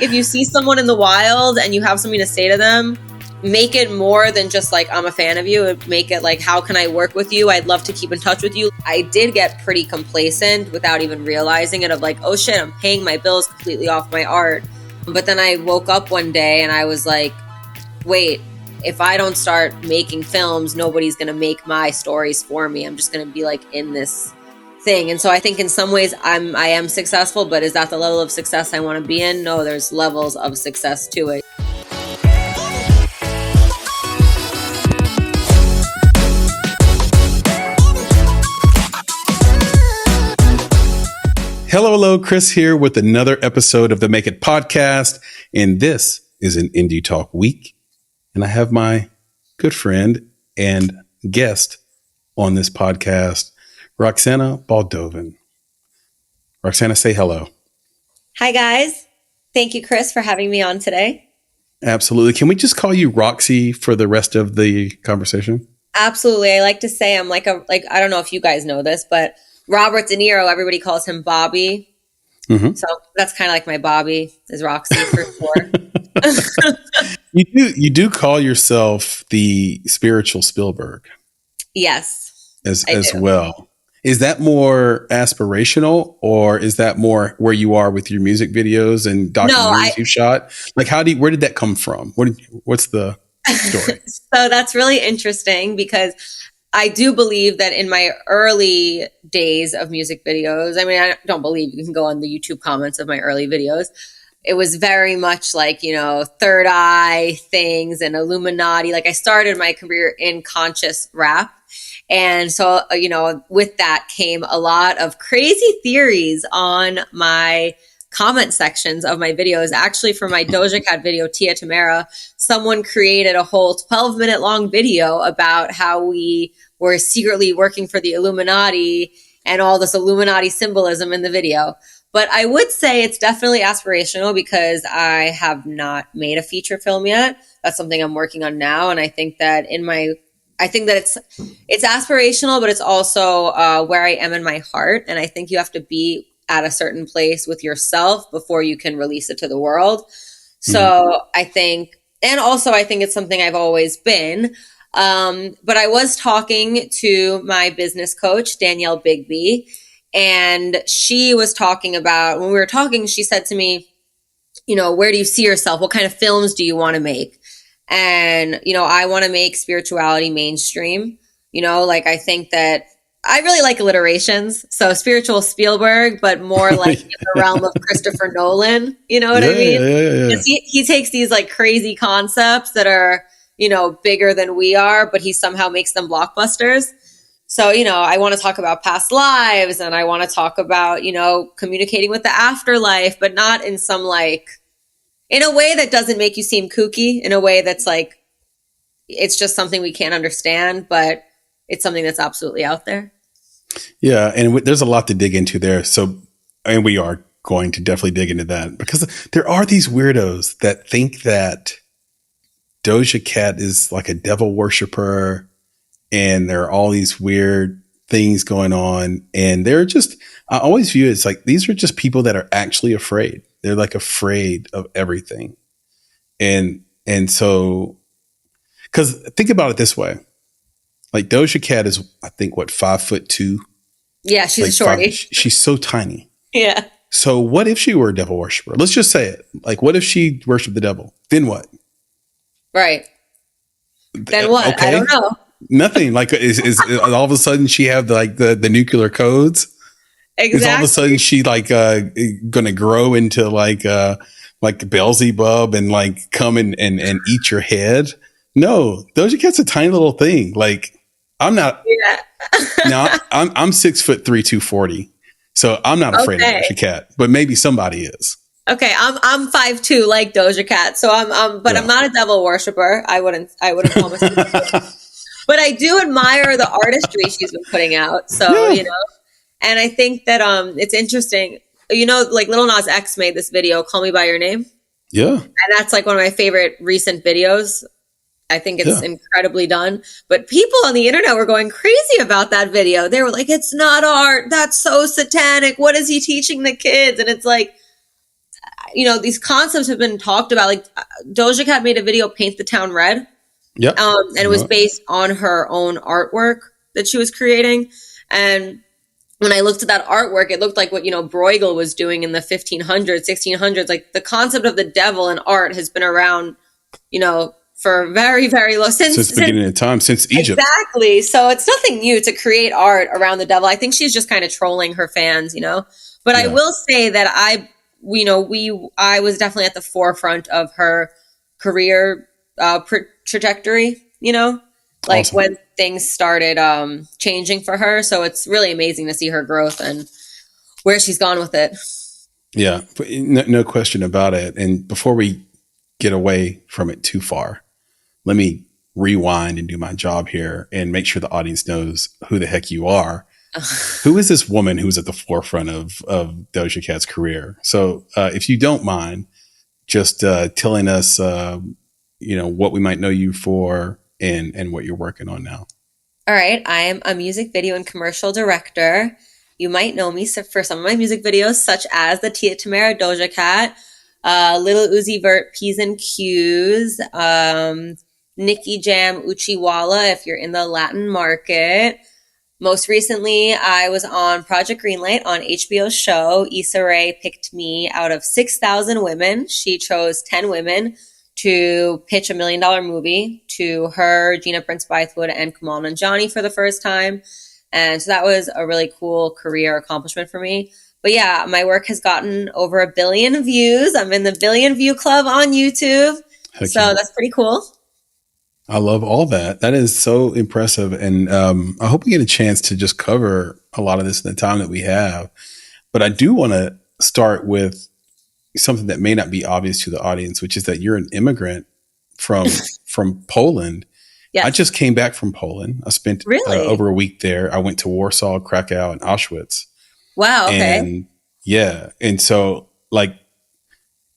If you see someone in the wild and you have something to say to them, make it more than just like, I'm a fan of you. Make it like, how can I work with you? I'd love to keep in touch with you. I did get pretty complacent without even realizing it, of like, oh shit, I'm paying my bills completely off my art. But then I woke up one day and I was like, wait, if I don't start making films, nobody's going to make my stories for me. I'm just going to be like in this thing. And so I think in some ways I am successful, but is that the level of success I want to be in? No, there's levels of success to it. Hello, Chris here with another episode of the Make It podcast. And this is an Indie Talk week. And I have my good friend and guest on this podcast, Roxana Baldovin. Roxana, say hello. Hi, guys. Thank you, Chris, for having me on today. Absolutely. Can we just call you Roxy for the rest of the conversation? Absolutely. I like to say I'm like I don't know if you guys know this, but Robert De Niro, everybody calls him Bobby. Mm-hmm. So that's kind of like my Bobby is Roxy for sure. You do call yourself the spiritual Spielberg. Yes. As well. Is that more aspirational, or is that more where you are with your music videos and documentaries you shot? Like, where did that come from? What's the story? So that's really interesting because I do believe that in my early days of music videos, I mean, I don't believe, you can go on the YouTube comments of my early videos. It was very much like, third eye things and Illuminati. Like I started my career in conscious rap. And so, with that came a lot of crazy theories on my comment sections of my videos. Actually, for my Doja Cat video, Tia Tamara, someone created a whole 12-minute long video about how we were secretly working for the Illuminati and all this Illuminati symbolism in the video. But I would say it's definitely aspirational because I have not made a feature film yet. That's something I'm working on now. And I think that it's aspirational, but it's also where I am in my heart. And I think you have to be at a certain place with yourself before you can release it to the world. So I think it's something I've always been. But I was talking to my business coach, Danielle Bigby, and she was talking about, when we were talking, she said to me, where do you see yourself? What kind of films do you want to make? And, I want to make spirituality mainstream. I think that I really like alliterations. So spiritual Spielberg, but more like in the realm of Christopher Nolan. You know what I mean? Yeah. He takes these like crazy concepts that are, bigger than we are, but he somehow makes them blockbusters. So, I want to talk about past lives, and I want to talk about, communicating with the afterlife, but not in some in a way that doesn't make you seem kooky, in a way that's like, it's just something we can't understand, but it's something that's absolutely out there. Yeah. And there's a lot to dig into there. So, and we are going to definitely dig into that, because there are these weirdos that think that Doja Cat is like a devil worshiper, and there are all these weird things going on. And they're just, I always view it as like, these are just people that are actually afraid. They're like afraid of everything. And so, because think about it this way, like Doja Cat is, I think, 5'2". Yeah, she's like a shorty. She's so tiny. Yeah. So what if she were a devil worshiper? Let's just say it. Like, what if she worshiped the devil? Then what? Right. Then what? Okay. I don't know. Nothing. Like, is all of a sudden she have the nuclear codes? Exactly. Is all of a sudden she going to grow into like Beelzebub and like come and eat your head? No, Doja Cat's a tiny little thing. Like, I'm not. Yeah. Now I'm 6'3", 240, so I'm not afraid of Doja Cat, but maybe somebody is. Okay, I'm 5'2", like Doja Cat, so I'm I'm not a devil worshiper. I wouldn't call myself. But I do admire the artistry she's been putting out. So, and I think that it's interesting. Like Lil Nas X made this video, Call Me By Your Name. Yeah. And that's like one of my favorite recent videos. I think it's incredibly done. But people on the internet were going crazy about that video. They were like, it's not art. That's so satanic. What is he teaching the kids? And it's like, these concepts have been talked about. Like Doja Cat made a video, Paint the Town Red. Yep. And it was based on her own artwork that she was creating. And when I looked at that artwork, it looked like what, Bruegel was doing in the 1500s, 1600s. Like the concept of the devil in art has been around, for very, very long, since the beginning of time, since Egypt. Exactly. So it's nothing new to create art around the devil. I think she's just kind of trolling her fans, But I will say that I was definitely at the forefront of her career trajectory, like awesome. When things started changing for her. So it's really amazing to see her growth and where she's gone with it. Yeah, no question about it. And before we get away from it too far, let me rewind and do my job here and make sure the audience knows who the heck you are. Who is this woman who's at the forefront of Doja Cat's career? So if you don't mind just telling us, what we might know you for and what you're working on now. All right. I'm a music video and commercial director. You might know me for some of my music videos, such as the Tia Tamara Doja Cat, Little Uzi Vert P's and Q's, Nicky Jam Uchiwala if you're in the Latin market. Most recently, I was on Project Greenlight on HBO's show. Issa Rae picked me out of 6,000 women. She chose 10 women to pitch $1 million movie to her, Gina Prince Bythewood, and Kamal Nanjiani for the first time. And so that was a really cool career accomplishment for me. But yeah, my work has gotten over 1 billion views. I'm in the 1 billion view club on YouTube. So that's pretty cool. I love all that. That is so impressive. And I hope we get a chance to just cover a lot of this in the time that we have. But I do want to start with something that may not be obvious to the audience, which is that you're an immigrant from Poland. Yes. I just came back from Poland. I spent over a week there. I went to Warsaw, Krakow, and Auschwitz. Wow. Okay. And yeah. And so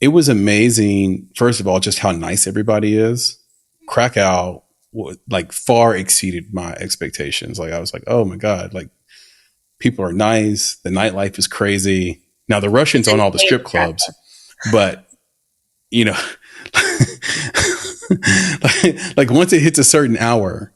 it was amazing. First of all, just how nice everybody is. Krakow far exceeded my expectations. I was like, oh my God, people are nice. The nightlife is crazy. Now the Russians own all the strip clubs, but once it hits a certain hour,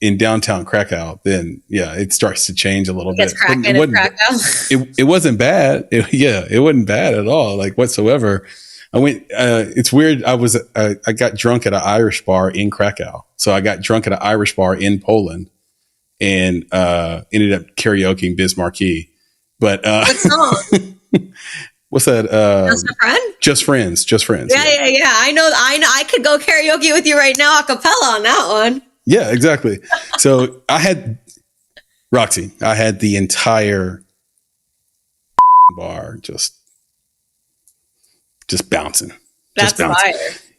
in downtown Krakow, then it starts to change a little bit. It wasn't bad. It wasn't bad at all, whatsoever. I went, it's weird. I got drunk at an Irish bar in Krakow. So I got drunk at an Irish bar in Poland and, ended up karaokeing Biz Marquee. But, what song? What's that? Just a Friend? Just Friends. Yeah. I know. I could go karaoke with you right now, a cappella on that one. Yeah, exactly. So I had the entire bar just bouncing. That's fire.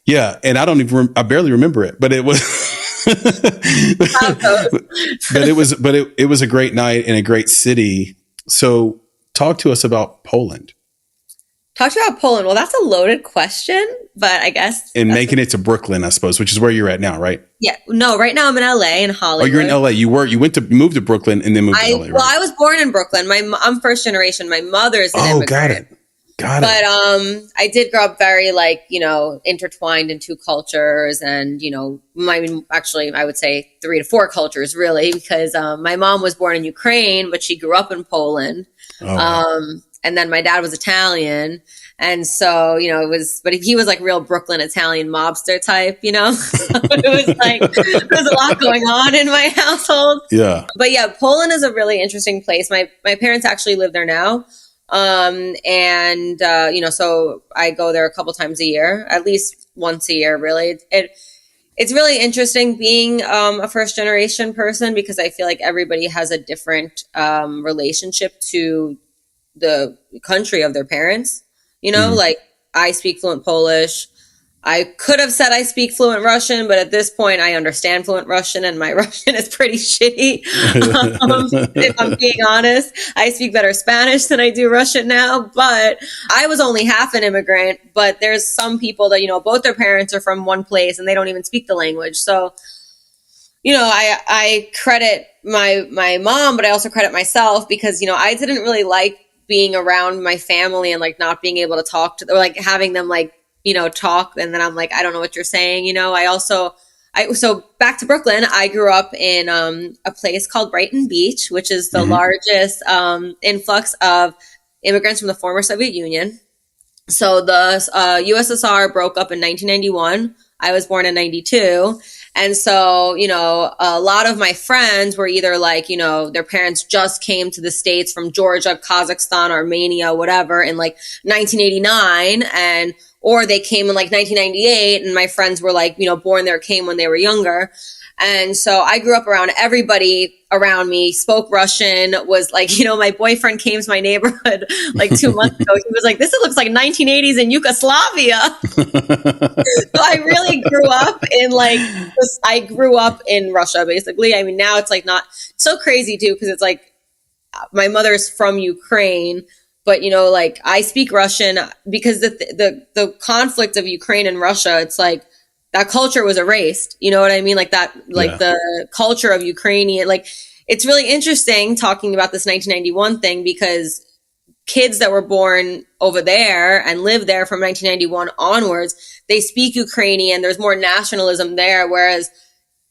Yeah. And I barely remember it, but it was, it was a great night and a great city. So talk to us about Poland. Well, that's a loaded question, but I guess. And making it to Brooklyn, I suppose, which is where you're at now, right? Yeah. No, right now I'm in LA, in Hollywood. Oh, you're in LA. You moved to Brooklyn and then moved to LA, right? Well, I was born in Brooklyn. I'm first generation. My mother's an immigrant. Got it. But I did grow up very intertwined in two cultures, and actually I would say 3 to 4 cultures really, because my mom was born in Ukraine, but she grew up in Poland. Oh. And then my dad was Italian, and so but he was real Brooklyn Italian mobster type, So it was there was a lot going on in my household. Yeah. But yeah, Poland is a really interesting place. My parents actually live there now. So I go there a couple times a year, at least once a year, really. It's really interesting being a first generation person, because I feel like everybody has a different relationship to the country of their parents. I speak fluent Polish. I could have said I speak fluent Russian, but at this point I understand fluent Russian, and my Russian is pretty shitty. If I'm being honest, I speak better Spanish than I do Russian now, but I was only half an immigrant. But there's some people that, both their parents are from one place and they don't even speak the language. So, I credit my mom, but I also credit myself, because, I didn't really like being around my family and like not being able to talk to, or like having them like, you know, talk. And then I'm like, I don't know what you're saying. You know, so back to Brooklyn, I grew up in a place called Brighton Beach, which is the largest influx of immigrants from the former Soviet Union. So the USSR broke up in 1991. I was born in 92. And so, you know, a lot of my friends were either like, you know, their parents just came to the States from Georgia, Kazakhstan, Armenia, whatever, in like 1989. Or they came in like 1998, and my friends were like, you know, born there, came when they were younger. And so I grew up around everybody around me, spoke Russian, was like, you know, my boyfriend came to my neighborhood like 2 months ago. He was like, this looks like 1980s in Yugoslavia. So I really grew up in like, I grew up in Russia, basically. I mean, now it's like not so crazy too, because it's like my mother's from Ukraine. But, you know, like I speak Russian because the conflict of Ukraine and Russia, it's like that culture was erased. You know what I mean? Like that, like the culture of Ukrainian, like it's really interesting talking about this 1991 thing, because kids that were born over there and lived there from 1991 onwards, they speak Ukrainian. There's more nationalism there. Whereas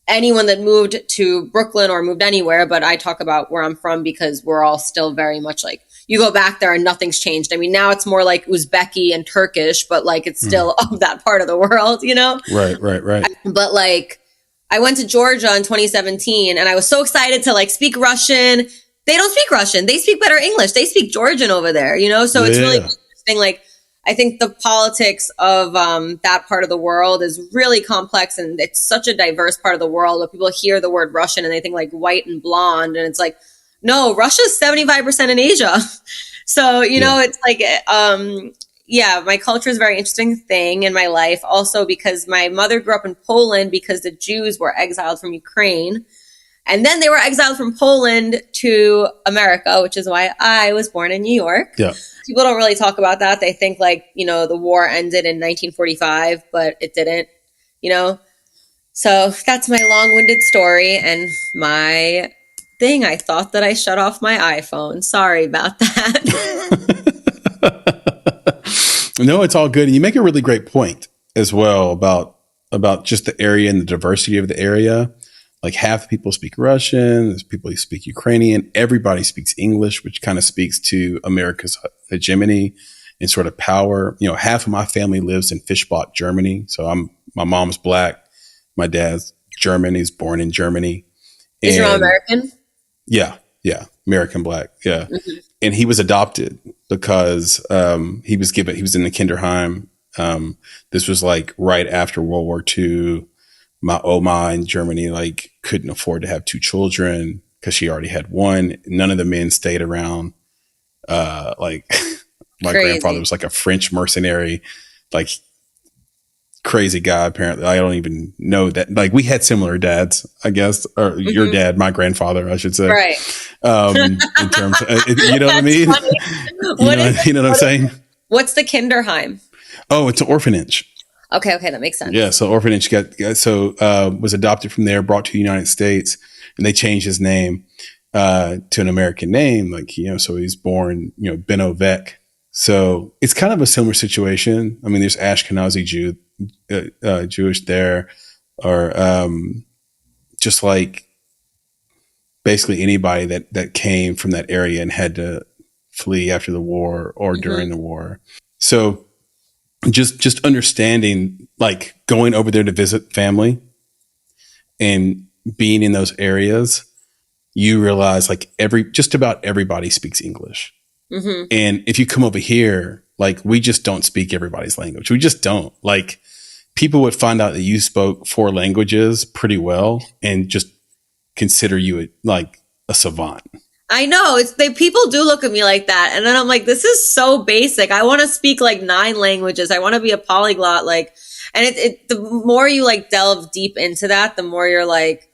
anyone that moved to Brooklyn or moved anywhere, but I talk about where I'm from because we're all still very much like, you go back there and nothing's changed. I mean, now it's more like Uzbeki and Turkish, but like it's still of that part of the world, you know? Right. But like I went to Georgia in 2017 and I was so excited to like speak Russian. They don't speak Russian. They speak better English. They speak Georgian over there, you know? So it's really interesting. Like I think the politics of that part of the world is really complex, and it's such a diverse part of the world where people hear the word Russian and they think like white and blonde, and it's like, no, Russia's 75% in Asia. So, you know, it's like, my culture is a very interesting thing in my life. Also because my mother grew up in Poland because the Jews were exiled from Ukraine. And then they were exiled from Poland to America, which is why I was born in New York. Yeah. People don't really talk about that. They think like, you know, the war ended in 1945, but it didn't, you know. So that's my long-winded story and my thing. I thought that I shut off my iPhone. Sorry about that. No, it's all good. And you make a really great point as well about just the area and the diversity of the area. Like half the people speak Russian, there's people who speak Ukrainian, everybody speaks English, which kind of speaks to America's hegemony and sort of power. You know, half of my family lives in Fischbach, Germany. So my mom's black, my dad's German, he's born in Germany. Is your mom American? Yeah. American black. Yeah. Mm-hmm. And he was adopted because he was in the Kinderheim. This was like right after World War II. My Oma in Germany like couldn't afford to have 2 children because she already had one. None of the men stayed around. Like my grandfather was like a French mercenary, like crazy guy. Apparently, I don't even know that. Like we had similar dads, I guess, or your dad, my grandfather, I should say. Right. In terms, you know what I mean? You know what I'm saying? What's the Kinderheim? Oh, it's an orphanage. Okay, that makes sense. Yeah, so orphanage was adopted from there, brought to the United States, and they changed his name to an American name, like, you know, so he's born, you know, Ben Ovek. So it's kind of a similar situation. I mean, there's Ashkenazi Jewish there, or just like basically anybody that came from that area and had to flee after the war or during the war. So just understanding, like going over there to visit family and being in those areas, you realize like just about everybody speaks English. Mm-hmm. And if you come over here, like we just don't speak everybody's language. We just don't. Like people would find out that you spoke 4 languages pretty well and just consider you like a savant. I know people do look at me like that. And then I'm like, this is so basic. I want to speak like 9 languages. I want to be a polyglot. Like, and the more you like delve deep into that, the more you're like,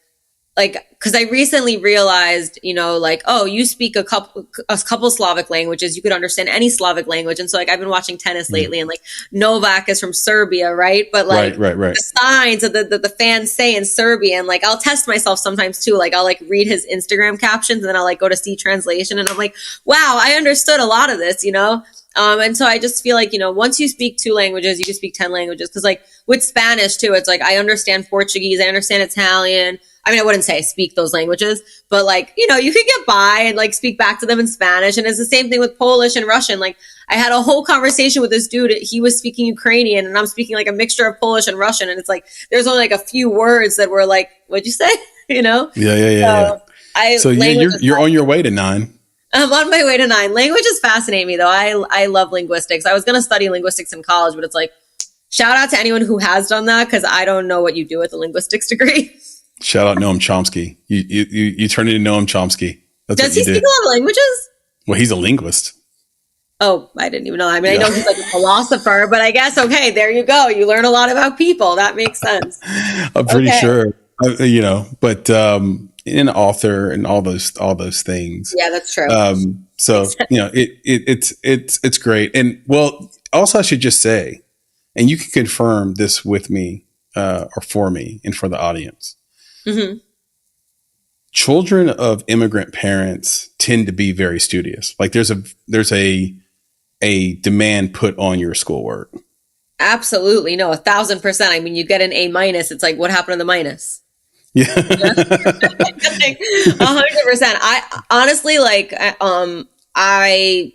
like, because I recently realized, you know, like, oh, you speak a couple Slavic languages, you could understand any Slavic language. And so like I've been watching tennis Mm. lately, and like Novak is from Serbia, right? But Right, like right, right. the signs that the fans say in Serbian, like I'll test myself sometimes too. Like I'll like read his Instagram captions, and then I'll like go to see translation, and I'm like, wow, I understood a lot of this, you know? And so I just feel like, you know, once you speak 2 languages, you can speak 10 languages. Cause like with Spanish too, it's like I understand Portuguese, I understand Italian. I mean, I wouldn't say I speak those languages, but like, you know, you can get by and like speak back to them in Spanish. And it's the same thing with Polish and Russian. Like I had a whole conversation with this dude. He was speaking Ukrainian and I'm speaking like a mixture of Polish and Russian. And it's like, there's only like a few words that were like, what'd you say? You know? Yeah, yeah, yeah, yeah. So I, So yeah, language is you're on your way to 9. I'm on my way to 9. Languages fascinate me though. I love linguistics. I was going to study linguistics in college, but it's like, shout out to anyone who has done that because I don't know what you do with a linguistics degree. Shout out Noam Chomsky. You turn into Noam Chomsky. That's Does what he you speak did. a lot of languages? Well, he's a linguist. Oh, I didn't even know. I mean, I Yeah. know he's like a philosopher, but I guess, okay, there you go. You learn a lot about people. That makes sense. I'm pretty Okay. sure, you know, but an author and all those things. Yeah, that's true. So you know, it's great. And well, also I should just say, and you can confirm this with me or for me and for the audience. Mm-hmm. Children of immigrant parents tend to be very studious. Like there's a demand put on your schoolwork. Absolutely. No, 1,000%. I mean, you get an A-. It's like, what happened to the minus? Yeah. Yeah. Like, 100%. I honestly like, I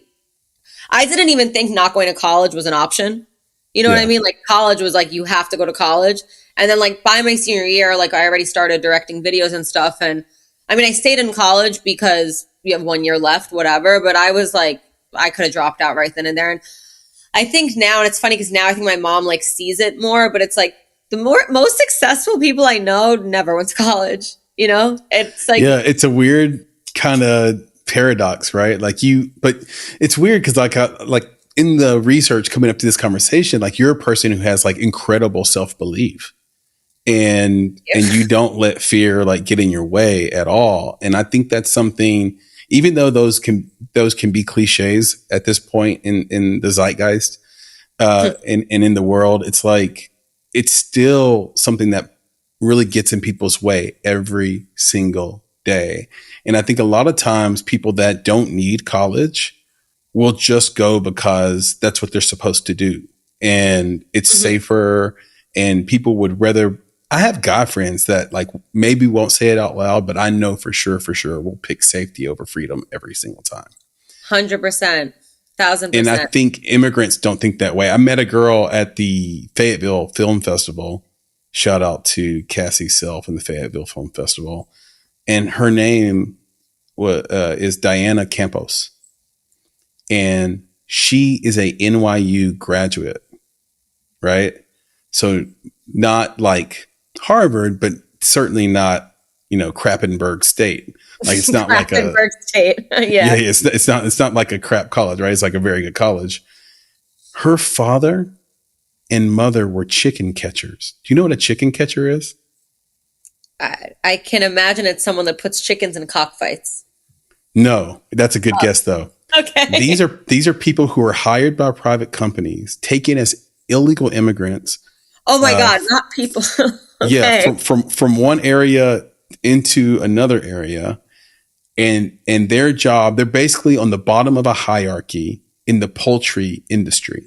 didn't even think not going to college was an option. You know what I Yeah. mean? Like college was like, you have to go to college. And then like by my senior year, like I already started directing videos and stuff. And I mean, I stayed in college because we have 1 year left, whatever. But I was like, I could have dropped out right then and there. And I think now, and it's funny because now I think my mom like sees it more, but it's like the most successful people I know never went to college. You know, it's like, Yeah, it's a weird kind of paradox, right? But it's weird because like in the research coming up to this conversation, like you're a person who has like incredible self belief, and you don't let fear like get in your way at all. And I think that's something, even though those can be cliches at this point in the zeitgeist, and in the world, it's like it's still something that really gets in people's way every single day. And I think a lot of times people that don't need college will just go because that's what they're supposed to do. And it's mhm. safer, and people would rather. I have guy friends that like maybe won't say it out loud, but I know for sure will pick safety over freedom every single time. 100%, thousand And I percent. think immigrants don't think that way. I met a girl at the Fayetteville Film Festival. Shout out to Cassie Self and the Fayetteville Film Festival. And her name is Diana Campos. And she is a NYU graduate, right? So not like Harvard, but certainly not, Krappenberg State. Like it's not like a Kraftenberg State. yeah, Yeah. it's not like a crap college, right? It's like a very good college. Her father and mother were chicken catchers. Do you know what a chicken catcher is? I can imagine it's someone that puts chickens in cockfights. No, that's a good guess though. Okay. These are people who are hired by private companies, taken as illegal immigrants. Oh my Uh, God, not people. yeah, Okay. from one area into another area, and their job, they're basically on the bottom of a hierarchy in the poultry industry.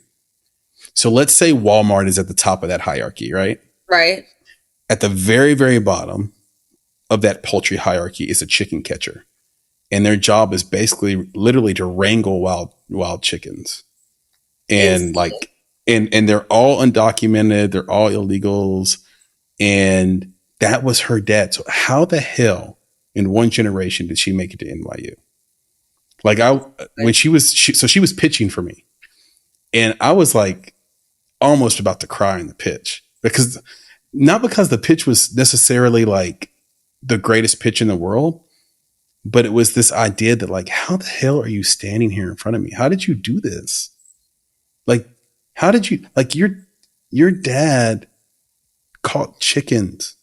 So let's say Walmart is at the top of that hierarchy, right? Right. At the very, very bottom of that poultry hierarchy is a chicken catcher. And their job is basically literally to wrangle wild chickens. And Insane. like and they're all undocumented, they're all illegals. And that was her dad. So how the hell in one generation did she make it to NYU? Like when she was pitching for me. And I was like almost about to cry in the pitch, because not because the pitch was necessarily like the greatest pitch in the world, but it was this idea that like, how the hell are you standing here in front of me? How did you do this? Like, how did you, like, your dad caught chickens.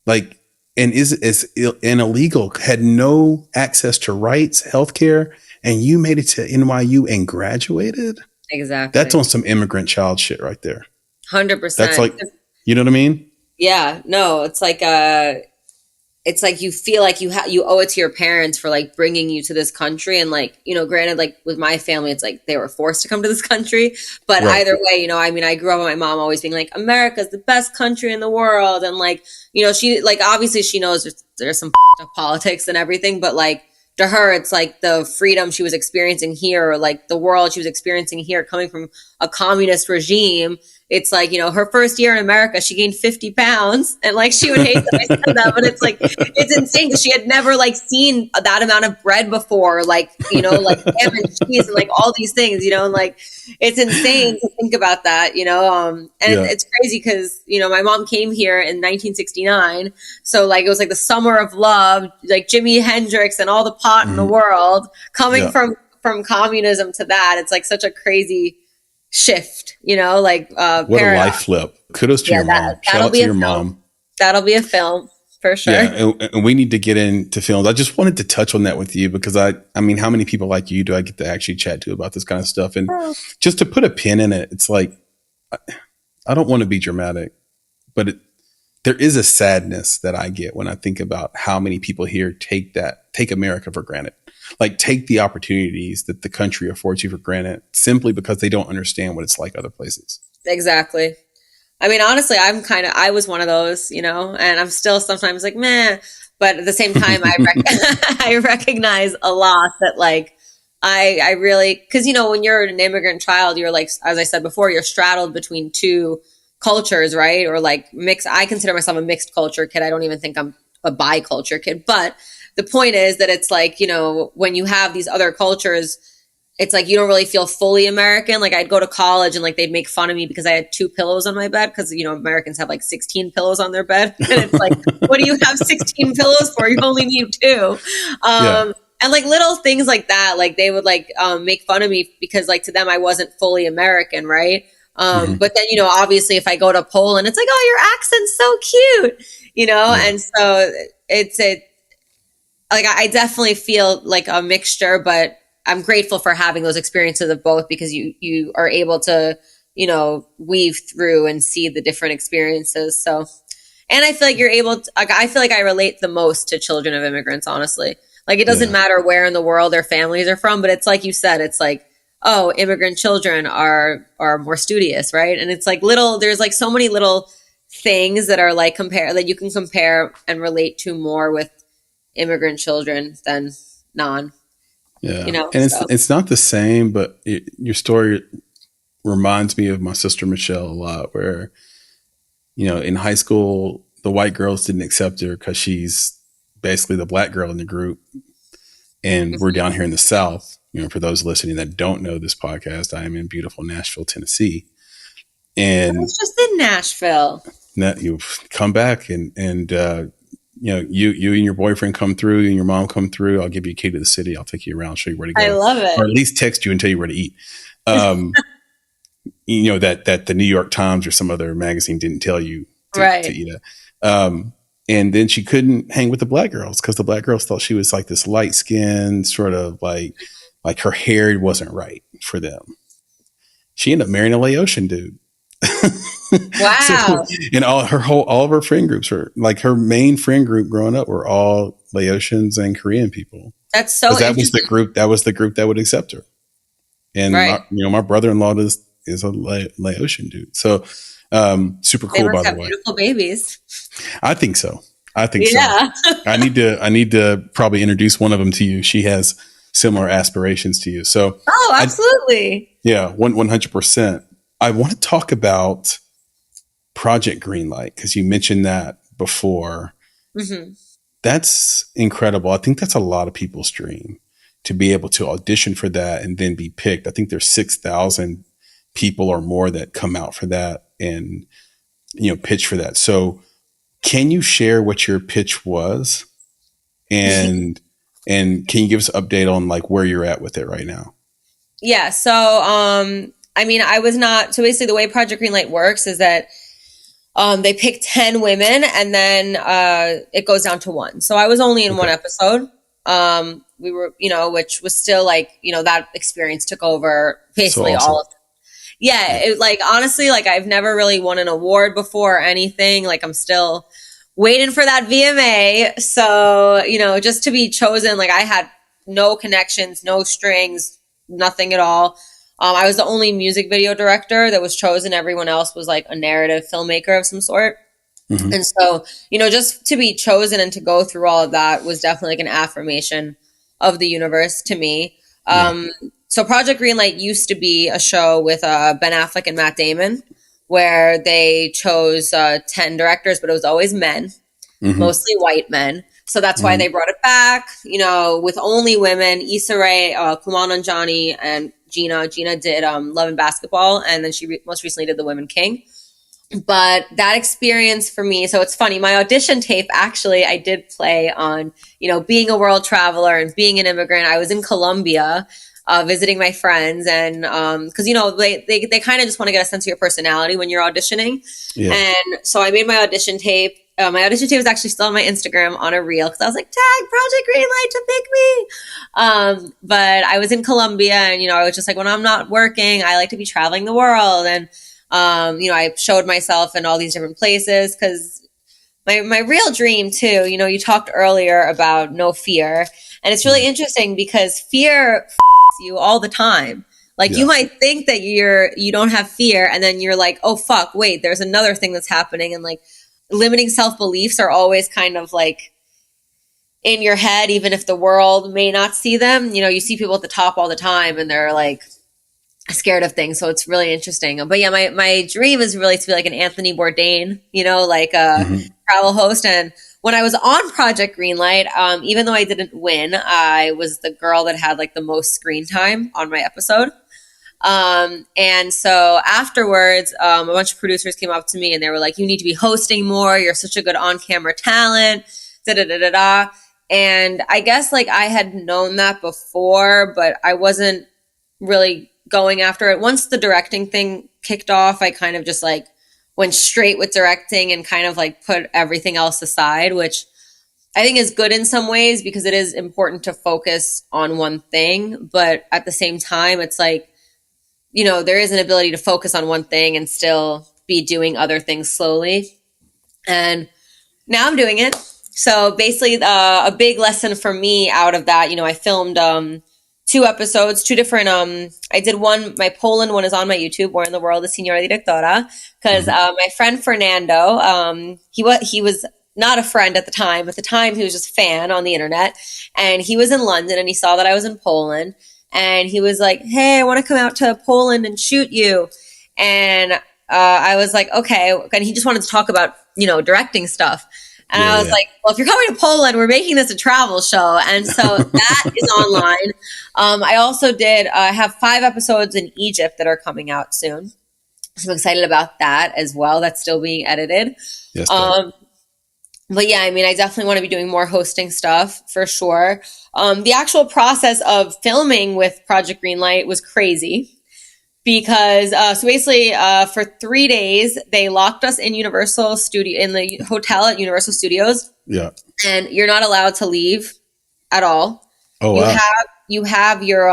Like, and and illegal, had no access to rights, healthcare, and you made it to NYU and graduated. That's Exactly. on some immigrant child shit right there. 100%. That's like, you know what I mean? Yeah, no, it's like you feel like you owe it to your parents for like bringing you to this country. And like, you know, granted, like with my family, it's like they were forced to come to this country, but Right. either way, you know, I mean, I grew up with my mom always being like, America's the best country in the world. And like, you know, she like, obviously she knows there's some up politics and everything, but like to her, it's like the freedom she was experiencing here, or like the world she was experiencing here coming from a communist regime. It's like, you know, her first year in America, she gained 50 pounds, and like she would hate that I said that, but it's like, it's insane because she had never like seen that amount of bread before, like, you know, like ham and cheese and like all these things, you know, and like it's insane to think about that, you know. And Yeah. it's crazy because, you know, my mom came here in 1969. So like it was like the summer of love, like Jimi Hendrix and all the pot in the world coming Yeah. from communism to that. It's like such a crazy shift, you know, like What a life flip. Kudos to Yeah, your mom. Shout that'll out be to a your film. mom. That'll be a film for sure. Yeah, and we need to get into films. I just wanted to touch on that with you because I mean, how many people like you do I get to actually chat to about this kind of stuff? And just to put a pin in it, it's like, I don't want to be dramatic, but there is a sadness that I get when I think about how many people here take America for granted. Like take the opportunities that the country affords you for granted simply because they don't understand what it's like other places. Exactly. I mean, honestly, I was one of those, you know, and I'm still sometimes like, meh. But at the same time, I recognize a lot that like, I really, cause you know, when you're an immigrant child, you're like, as I said before, you're straddled between two cultures, right? Or like mixed, I consider myself a mixed culture kid. I don't even think I'm a biculture kid, but the point is that it's like, you know, when you have these other cultures, it's like you don't really feel fully American. Like I'd go to college and like they'd make fun of me because I had two pillows on my bed because, you know, Americans have like 16 pillows on their bed. And it's like, what do you have 16 pillows for? You only need two. Yeah. And like little things like that, like they would like make fun of me because like to them I wasn't fully American, right? But then, you know, obviously if I go to Poland, it's like, oh, your accent's so cute, you know? Yeah. And so like I definitely feel like a mixture, but I'm grateful for having those experiences of both because you are able to, you know, weave through and see the different experiences. So, and I feel like you're able to, like, I feel like I relate the most to children of immigrants, honestly. Like it doesn't matter where in the world their families are from, but it's like you said, it's like, oh, immigrant children are more studious, right? And it's like there's like so many little things that are like that you can compare and relate to more with immigrant children than non. Yeah. You know, And so. it's not the same, but your story reminds me of my sister Michelle a lot, where, you know, in high school, the white girls didn't accept her because she's basically the black girl in the group. And we're down here in the South. You know, for those listening that don't know this podcast, I am in beautiful Nashville, Tennessee. I And was just in Nashville. that you come back and you know, you and your boyfriend come through and your mom come through. I'll give you a key to the city. I'll take you around, show you where to go. I love it. Or at least text you and tell you where to eat. You know, that the New York Times or some other magazine didn't tell you to eat it. And then she couldn't hang with the black girls because the black girls thought she was like this light skinned sort of like her hair wasn't right for them. She ended up marrying a Laotian dude. Wow. So, and all of her friend groups were like her main friend group growing up were all Laotians and Korean people. That's so That was the group that would accept her. And my brother-in-law is a Laotian dude. So super cool, by the way. Beautiful babies. I think so. So. I need to probably introduce one of them to you. She has similar aspirations to you. So absolutely. 100%. I want to talk about Project Greenlight because you mentioned that before. Mm-hmm. That's incredible. I think that's a lot of people's dream to be able to audition for that and then be picked. I think there's 6,000 people or more that come out for that and, you know, pitch for that. So can you share what your pitch was and can you give us an update on like where you're at with it right now? Yeah. So, I mean, so basically the way Project Greenlight works is that They pick 10 women, and then it goes down to one. So I was only in one episode. We were, which was still like, that experience took over basically So awesome. all of it. Yeah, it, like honestly, like I've never really won an award before or anything. Like I'm still waiting for that VMA. So, just to be chosen, like I had no connections, no strings, nothing at all. I was the only music video director that was chosen. Everyone else was like a narrative filmmaker of some sort. Mm-hmm. And so, just to be chosen and to go through all of that was definitely like an affirmation of the universe to me. So Project Greenlight used to be a show with Ben Affleck and Matt Damon where they chose 10 directors, but it was always men, mostly white men. So that's why they brought it back, with only women. Issa Rae, Kumail Nanjiani, and Gina. Gina did Love and Basketball, and then she most recently did The Women King. But that experience for me, so it's funny, my audition tape, actually, I did play on, being a world traveler and being an immigrant. I was in Colombia visiting my friends, and because, they kind of just want to get a sense of your personality when you're auditioning. Yeah. And so I made my audition tape. My audition tape was actually still on my Instagram on a reel because I was like, tag Project Greenlight to pick me. But I was in Colombia, and, I was just like, when I'm not working, I like to be traveling the world. And I showed myself in all these different places because my real dream too, you talked earlier about no fear, and it's really interesting because fear f***s you all the time. Like you might think that you don't have fear, and then you're like, oh fuck, wait, there's another thing that's happening. And like limiting self-beliefs are always kind of like in your head, even if the world may not see them. You see people at the top all the time and they're like scared of things. So it's really interesting. But yeah, my dream is really to be like an Anthony Bourdain, like a travel host. And when I was on Project Greenlight, even though I didn't win, I was the girl that had like the most screen time on my episode. And so afterwards, a bunch of producers came up to me and they were like, you need to be hosting more. You're such a good on-camera talent. Da da da da da. And I guess like I had known that before, but I wasn't really going after it. Once the directing thing kicked off, I kind of just like went straight with directing and kind of like put everything else aside, which I think is good in some ways because it is important to focus on one thing. But at the same time, it's like, there is an ability to focus on one thing and still be doing other things slowly. And now I'm doing it. So basically a big lesson for me out of that, I filmed 2 episodes, 2 different, I did one, my Poland one is on my YouTube, Where in the World is Señora Directora, because my friend Fernando, he was not a friend at the time. At the time, he was just a fan on the internet, and he was in London, and he saw that I was in Poland, and he was like, hey, I want to come out to Poland and shoot you. And I was like, okay. And he just wanted to talk about, directing stuff. And I was like, well, if you're coming to Poland, we're making this a travel show. And so that is online. I also I have 5 episodes in Egypt that are coming out soon. So I'm excited about that as well. That's still being edited. Yes, but yeah, I mean, I definitely want to be doing more hosting stuff for sure. The actual process of filming with Project Greenlight was crazy. Because so basically, for 3 days, they locked us in in the hotel at Universal Studios. Yeah, and you're not allowed to leave at all. Oh, wow. You have your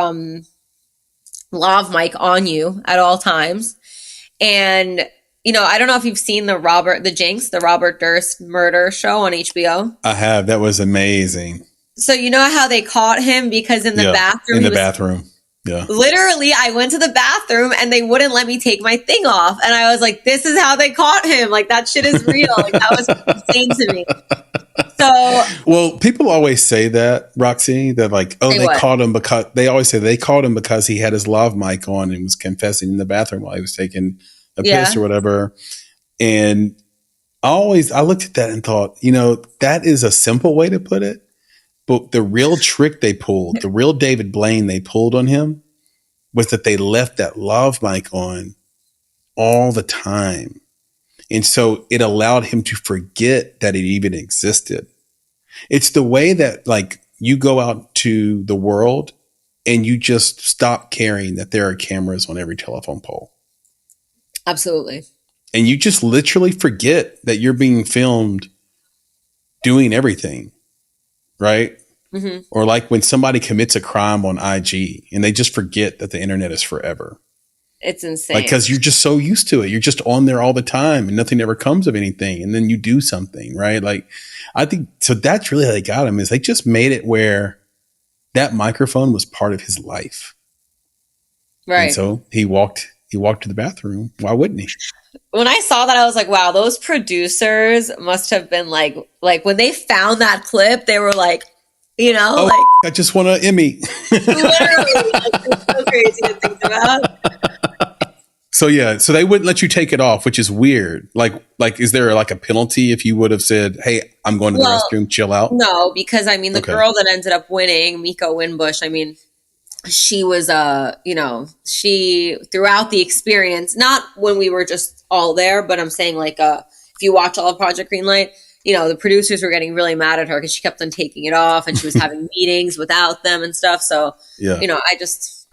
lav mic on you at all times, and I don't know if you've seen the Robert Durst murder show on HBO. I have. That was amazing. So you know how they caught him because in the bathroom. Yeah. Literally, I went to the bathroom and they wouldn't let me take my thing off. And I was like, this is how they caught him. Like, that shit is real. Like, that was insane to me. So. Well, people always say that, Roxy, that like, oh, they caught him because they always say they caught him because he had his lav mic on and was confessing in the bathroom while he was taking a piss or whatever. And I looked at that and thought, that is a simple way to put it. But the real trick they pulled, the real David Blaine they pulled on him was that they left that lav mic on all the time. And so it allowed him to forget that it even existed. It's the way that like you go out to the world and you just stop caring that there are cameras on every telephone pole. Absolutely. and you just literally forget that you're being filmed doing everything, right? Mm-hmm. Or like when somebody commits a crime on IG and they just forget that the internet is forever. It's insane. Like, because you're just so used to it. You're just on there all the time and nothing ever comes of anything. And then you do something, right? Like, I think, so that's really how they got him, is they just made it where that microphone was part of his life. Right. And so he walked to the bathroom. Why wouldn't he? When I saw that, I was like, wow, those producers must have been like when they found that clip, they were like, you know, oh, like, I just want an Emmy. literally, like, it's so crazy to think about. So yeah, so they wouldn't let you take it off, which is weird. Like, is there like a penalty if you would have said, "Hey, I'm going to the restroom, chill out"? No, because I mean, the girl that ended up winning, Miko Winbush, I mean, she was, you know, she throughout the experience, not when we were just all there, but I'm saying like, if you watch all of Project Greenlight, you know, the producers were getting really mad at her because she kept on taking it off and she was having meetings without them and stuff. So, yeah, you know,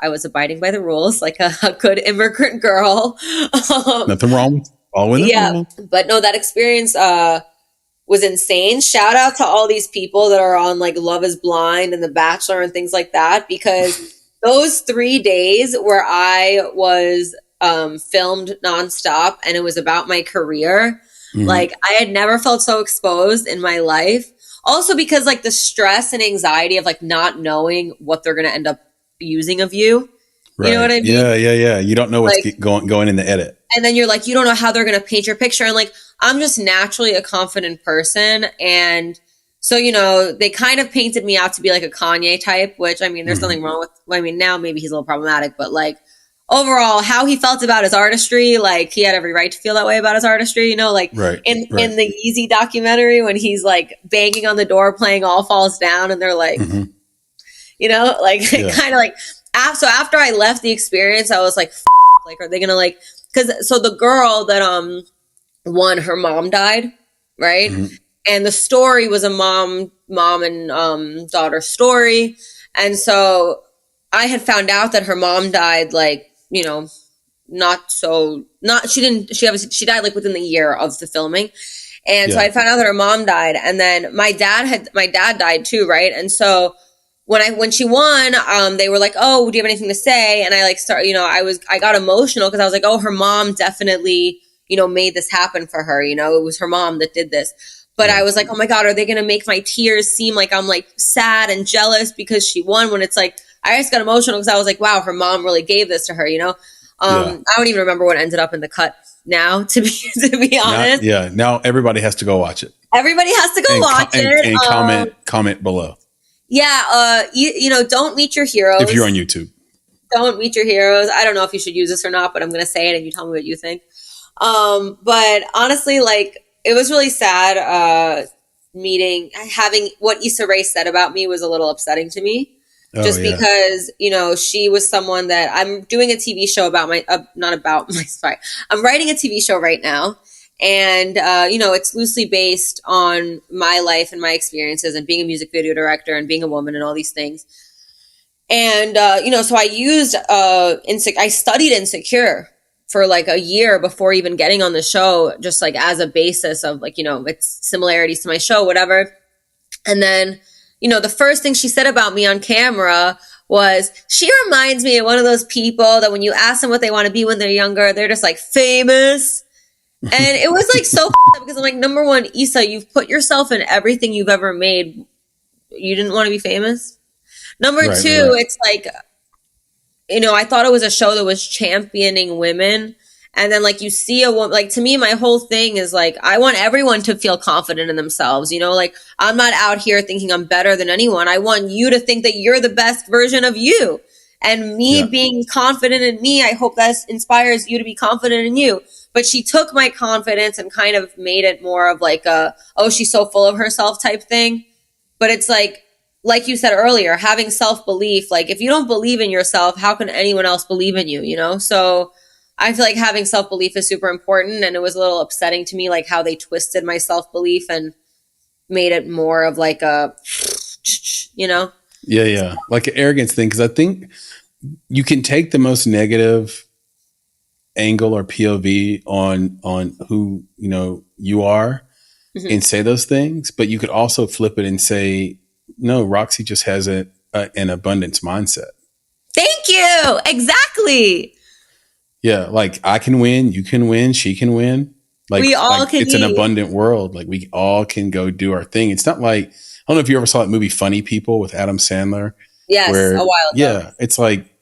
I was abiding by the rules like a good immigrant girl. Nothing wrong with following the rules. But no, that experience was insane. Shout out to all these people that are on like Love is Blind and The Bachelor and things like that, because those 3 days where I was filmed nonstop and it was about my career, like I had never felt so exposed in my life. Also because like the stress and anxiety of like not knowing what they're going to end up using of you. Right. You know what I mean? Yeah. You don't know what's like, going in the edit. And then you're like, you don't know how they're going to paint your picture. And like, I'm just naturally a confident person. And so, you know, they kind of painted me out to be like a Kanye type, which I mean, there's nothing wrong with, I mean, now maybe he's a little problematic, but like overall how he felt about his artistry, like he had every right to feel that way about his artistry, you know, like in the Yeezy documentary when he's like banging on the door playing All Falls Down and they're like, you know, like kind of like, so after I left the experience, I was like, like, are they going to like, cause so the girl that, won, her mom died. Right. And the story was a mom and daughter story. And so I had found out that her mom died, like, you know, she died like within the year of the filming. And so I found out that her mom died, and then my dad died too. Right. And so when she won, they were like, oh, do you have anything to say? And I like you know, I got emotional because I was like, oh, her mom definitely, you know, made this happen for her. You know, it was her mom that did this. But I was like, oh my God, are they going to make my tears seem like I'm like sad and jealous because she won, when it's like, I just got emotional because I was like, wow, her mom really gave this to her, you know? I don't even remember what ended up in the cut now, to be honest. Now everybody has to go watch it. Everybody has to go watch it. And comment below. Yeah. You know, don't meet your heroes. If you're on YouTube. Don't meet your heroes. I don't know if you should use this or not, but I'm going to say it and you tell me what you think. But honestly, like, it was really sad, having what Issa Rae said about me was a little upsetting to me. Because, you know, she was someone that I'm doing a TV show about I'm writing a TV show right now. And, you know, it's loosely based on my life and my experiences and being a music video director and being a woman and all these things. And, you know, so I studied Insecure for like a year before even getting on the show, just like as a basis of like, you know, its similarities to my show, whatever. And then, you know, the first thing she said about me on camera was, she reminds me of one of those people that when you ask them what they want to be when they're younger, they're just like famous. And it was like so because I'm like, number one, Issa, you've put yourself in everything you've ever made. You didn't want to be famous. Number two, it's like, you know, I thought it was a show that was championing women. And then like you see a woman, like to me, my whole thing is like, I want everyone to feel confident in themselves. You know, like I'm not out here thinking I'm better than anyone. I want you to think that you're the best version of you. And me being confident in me, I hope that inspires you to be confident in you. But she took my confidence and kind of made it more of like oh, she's so full of herself type thing. But it's like you said earlier, having self-belief, like if you don't believe in yourself, how can anyone else believe in you, you know? So I feel like having self-belief is super important. And it was a little upsetting to me, like how they twisted my self-belief and made it more of like a, you know? Yeah. Like an arrogance thing. Cause I think you can take the most negative angle or POV on who, you are, and say those things, but you could also flip it and say, no, Roxy just has an abundance mindset. Thank you. Exactly. Yeah, like I can win, you can win, she can win. We all can It's an eat. abundant world. Like we all can go do our thing. It's not like, I don't know if you ever saw that movie Funny People with Adam Sandler, Yes, a where while ago. yeah, it's like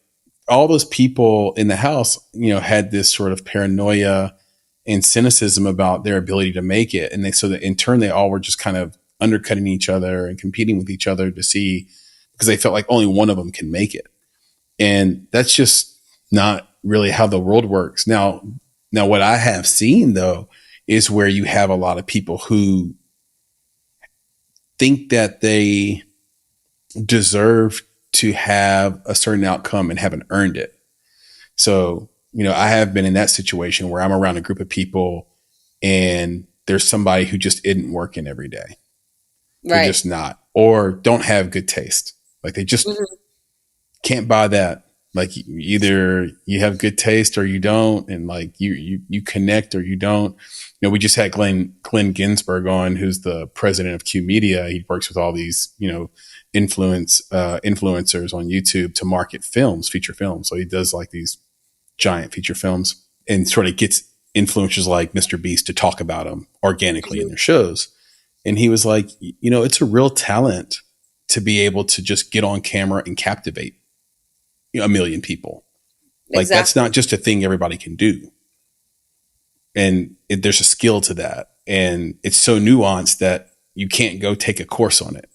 all those people in the house, had this sort of paranoia and cynicism about their ability to make it. And so that in turn, they all were just kind of undercutting each other and competing with each other to see, because they felt like only one of them can make it. And that's just not really how the world works. Now, what I have seen though, is where you have a lot of people who think that they deserve to have a certain outcome and haven't earned it. So, I have been in that situation where I'm around a group of people and there's somebody who just isn't working every day. They're just not, or don't have good taste. Like they just can't buy that. Like either you have good taste or you don't. And like you connect or you don't. We just had Glenn Ginsburg on, who's the president of Q Media. He works with all these, influencers on YouTube to market films, feature films. So he does like these giant feature films and sort of gets influencers like Mr. Beast to talk about them organically in their shows. And he was like, it's a real talent to be able to just get on camera and captivate a million people. Like that's not just a thing everybody can do. And there's a skill to that. And it's so nuanced that you can't go take a course on it.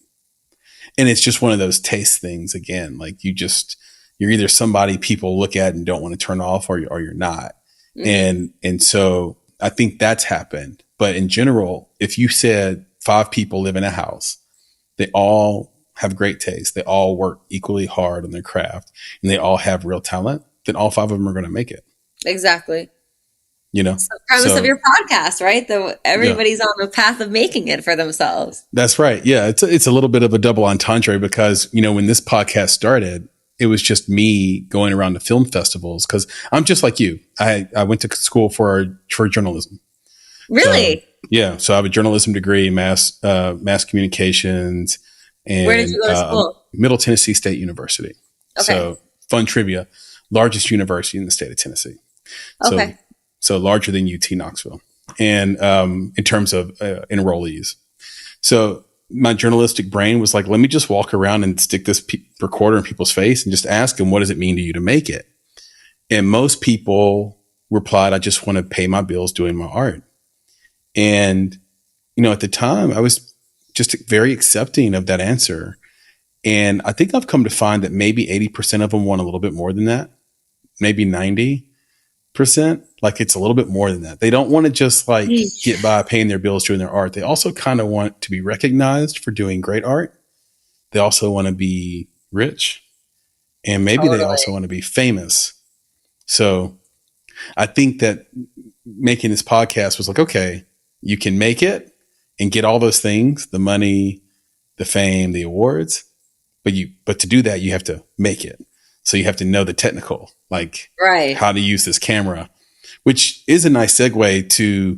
And it's just one of those taste things again. Like you're either somebody people look at and don't want to turn off or you're not. And so I think that's happened. But in general, if you said 5 people live in a house, they all have great taste, they all work equally hard on their craft, and they all have real talent, then all 5 of them are going to make it. Exactly. It's the premise So, of your podcast, right? Everybody's on the path of making it for themselves. That's right. Yeah. It's a little bit of a double entendre because, when this podcast started, it was just me going around to film festivals because I'm just like you. I went to school for journalism. Really? So, yeah. So I have a journalism degree, mass communications, and where did you go to school? Middle Tennessee State University. Okay. So fun trivia, largest university in the state of Tennessee. Okay. So larger than UT Knoxville, and in terms of enrollees. So my journalistic brain was like, let me just walk around and stick this recorder in people's face and just ask them, what does it mean to you to make it? And most people replied, I just want to pay my bills doing my art. And, at the time I was just very accepting of that answer. And I think I've come to find that maybe 80% of them want a little bit more than that, maybe 90%. Like it's a little bit more than that. They don't want to just like get by paying their bills doing their art. They also kind of want to be recognized for doing great art. They also want to be rich, and maybe they also want to be famous. So I think that making this podcast was like, okay, you can make it and get all those things, the money, the fame, the awards, but to do that, you have to make it. So you have to know the technical, like how to use this camera, which is a nice segue to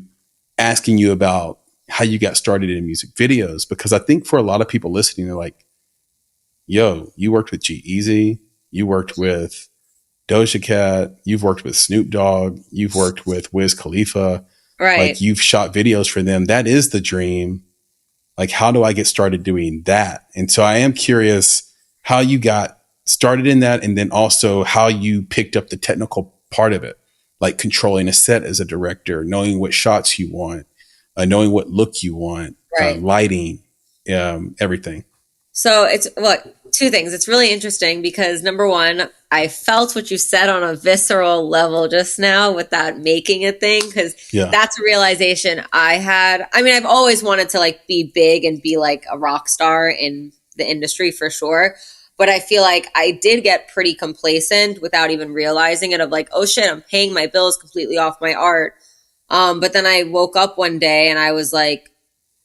asking you about how you got started in music videos. Because I think for a lot of people listening, they're like, yo, you worked with G-Eazy, you worked with Doja Cat, you've worked with Snoop Dogg, you've worked with Wiz Khalifa. Like you've shot videos for them. That is the dream. Like, how do I get started doing that? And so I am curious how you got started in that, and then also how you picked up the technical part of it, like controlling a set as a director, knowing what shots you want, knowing what look you want, lighting, everything. So it's two things. It's really interesting because number one, I felt what you said on a visceral level just now with that making it thing, because that's a realization I had. I mean, I've always wanted to like be big and be like a rock star in the industry for sure. But I feel like I did get pretty complacent without even realizing it, of like, oh shit, I'm paying my bills completely off my art. But then I woke up one day and I was like,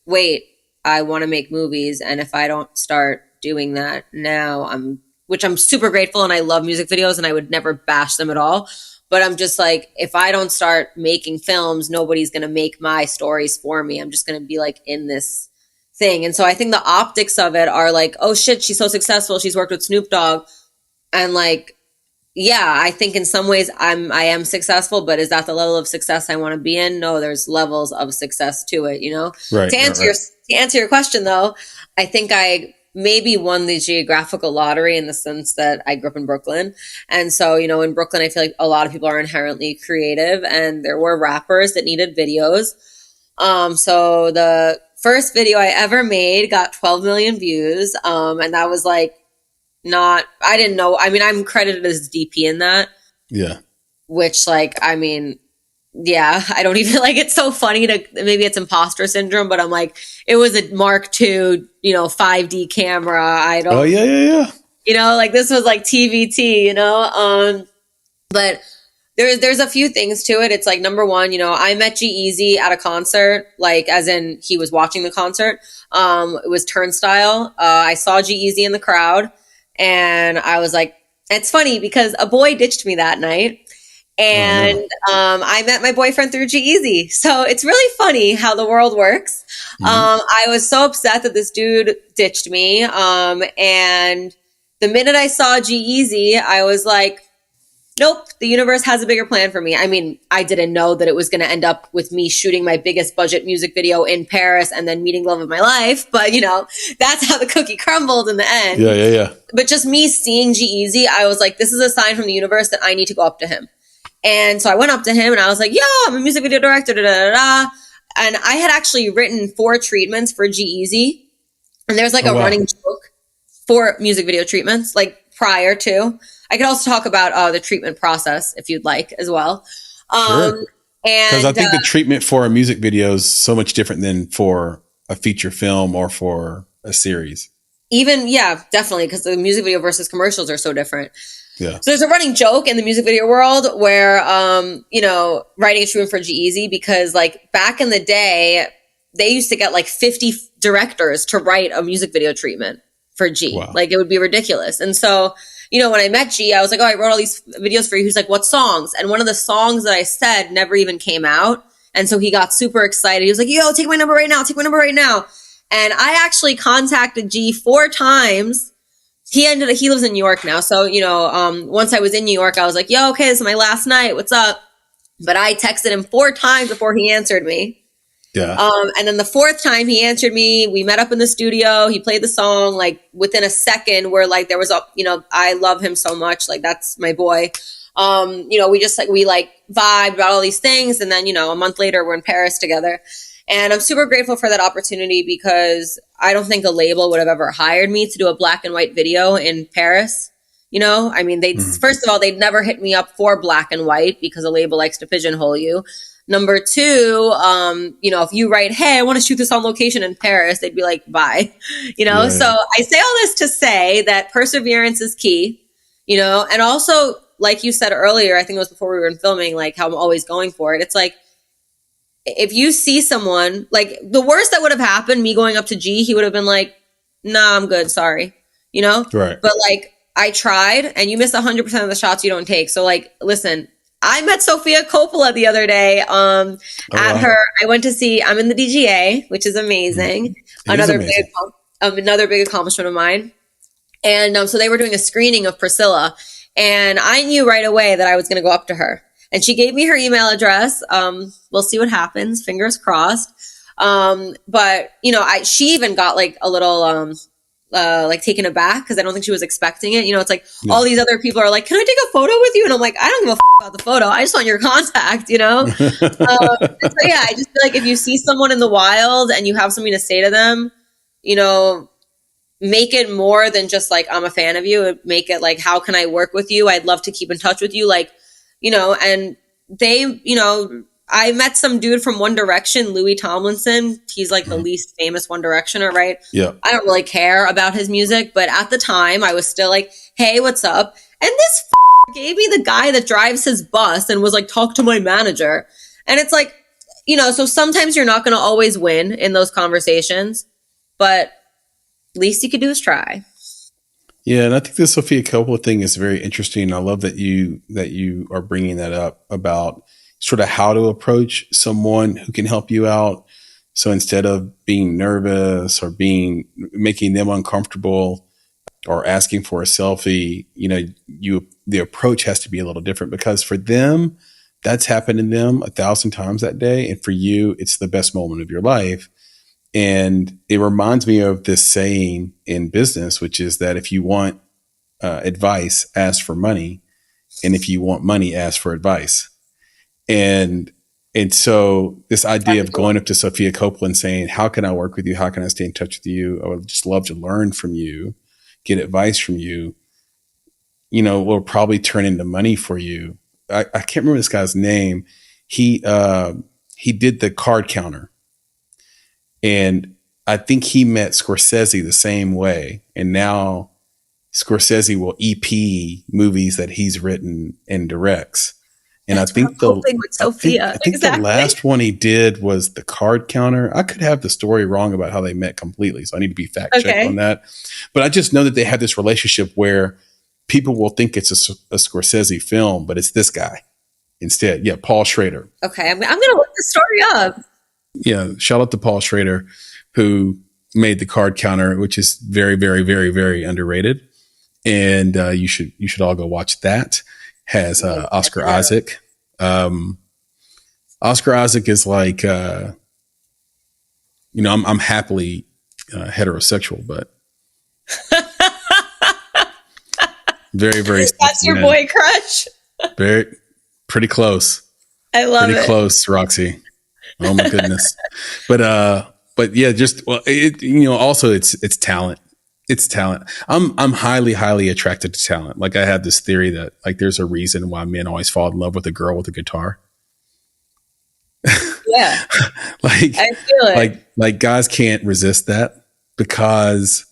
wait, I want to make movies. And if I don't start doing that now, which I'm super grateful, and I love music videos and I would never bash them at all. But I'm just like, if I don't start making films, nobody's going to make my stories for me. I'm just going to be like in this thing. And so I think the optics of it are like, oh shit, she's so successful. She's worked with Snoop Dogg. And like, yeah, I think in some ways I am successful, but is that the level of success I want to be in? No, there's levels of success to it, you know? Right. To answer your question though, I think I maybe won the geographical lottery in the sense that I grew up in Brooklyn. And so, you know, in Brooklyn, I feel like a lot of people are inherently creative, and there were rappers that needed videos. So the first video I ever made got 12 million views. And that was like, I didn't know. I mean, I'm credited as DP in that. Yeah. Which, like, I mean, yeah, I don't even like, it's so funny maybe it's imposter syndrome, but I'm like, it was a Mark II, 5D camera. Oh, yeah. You know, like this was like TVT, but there's a few things to it. It's like, number one, I met G-Eazy at a concert, like as in he was watching the concert. It was Turnstile. I saw G-Eazy in the crowd, and I was like, it's funny because a boy ditched me that night. And I met my boyfriend through G-Eazy. So it's really funny how the world works. I was so upset that this dude ditched me. And the minute I saw G-Eazy, I was like, nope, the universe has a bigger plan for me. I mean, I didn't know that it was going to end up with me shooting my biggest budget music video in Paris and then meeting love of my life. But, that's how the cookie crumbled in the end. Yeah. But just me seeing G-Eazy, I was like, this is a sign from the universe that I need to go up to him. And so I went up to him and I was like, yo, I'm a music video director, da, da, da, da. And I had actually written 4 treatments for G-Eazy. And there's like running joke for music video treatments, like prior to. I could also talk about the treatment process if you'd like as well. Sure. Because I think the treatment for a music video is so much different than for a feature film or for a series. Even, yeah, definitely. Because the music video versus commercials are so different. Yeah. So there's a running joke in the music video world where, writing a treatment for G-Eazy, because like back in the day, they used to get like 50 directors to write a music video treatment for G. Wow. Like it would be ridiculous. And so, when I met G, I was like, oh, I wrote all these videos for you. He's like, what songs? And one of the songs that I said never even came out. And so he got super excited. He was like, yo, take my number right now. Take my number right now. And I actually contacted G 4 times. He lives in New York now. So, once I was in New York, I was like, yo, okay, this is my last night. What's up? But I texted him 4 times before he answered me. Yeah. And then the 4th time he answered me, we met up in the studio. He played the song like within a second, where like there was I love him so much. Like that's my boy. We just we vibed about all these things. And then, a month later we're in Paris together. And I'm super grateful for that opportunity, because I don't think a label would have ever hired me to do a black and white video in Paris. I mean, first of all, they'd never hit me up for black and white because a label likes to pigeonhole you. Number 2, if you write, hey, I want to shoot this on location in Paris, they'd be like, bye. Yeah. So I say all this to say that perseverance is key, and also, like you said earlier, I think it was before we were filming, like how I'm always going for it. It's like, if you see someone, like the worst that would have happened, me going up to G, he would have been like, nah, I'm good. Sorry. Right. But like I tried, and you miss 100% of the shots you don't take. So like, listen, I met Sofia Coppola the other day I went to see, I'm in the DGA, which is amazing. Another big accomplishment of mine. And so they were doing a screening of Priscilla, and I knew right away that I was going to go up to her. And she gave me her email address. We'll see what happens. Fingers crossed. But she even got like a little, taken aback, because I don't think she was expecting it. It's like all these other people are like, can I take a photo with you? And I'm like, I don't give a about the photo. I just want your contact, so yeah, I just feel like if you see someone in the wild and you have something to say to them, make it more than just like, I'm a fan of you. Make it like, how can I work with you? I'd love to keep in touch with you. Like, and they, I met some dude from One Direction, Louis Tomlinson. He's like the least famous One Directioner, right? Yeah. I don't really care about his music, but at the time I was still like, hey, what's up? And this gave me the guy that drives his bus and was like, talk to my manager. And it's like, so sometimes you're not going to always win in those conversations, but least you could do is try. Yeah, and I think the Sophia Coppola thing is very interesting. I love that you are bringing that up about sort of how to approach someone who can help you out. So instead of being nervous or being making them uncomfortable or asking for a selfie, the approach has to be a little different because for them, that's happened to them 1,000 times that day, and for you, it's the best moment of your life. And it reminds me of this saying in business, which is that if you want advice, ask for money. And if you want money, ask for advice. And so this idea of going up to Sophia Coppola and saying, how can I work with you? How can I stay in touch with you? I would just love to learn from you, get advice from you, will probably turn into money for you. I can't remember this guy's name. He did the card counter. And I think he met Scorsese the same way. And now Scorsese will EP movies that he's written and directs. And That's I think with Sophia. I think the last one he did was the card counter. I could have the story wrong about how they met completely, so I need to be fact checked on that. But I just know that they have this relationship where people will think it's a Scorsese film, but it's this guy instead. Yeah, Paul Schrader. Okay, I'm going to look the story up. Yeah, shout out to Paul Schrader, who made the card counter, which is very, very, very, very underrated. And you should all go watch that. Has Oscar Isaac. Oscar Isaac is like, I'm happily heterosexual, but very, very. That's your boy crush. Pretty close. I love it. Pretty close, Roxy. Oh my goodness. But yeah, also it's talent. It's talent. I'm highly, highly attracted to talent. Like I have this theory that like there's a reason why men always fall in love with a girl with a guitar. Yeah. I feel it. Like guys can't resist that because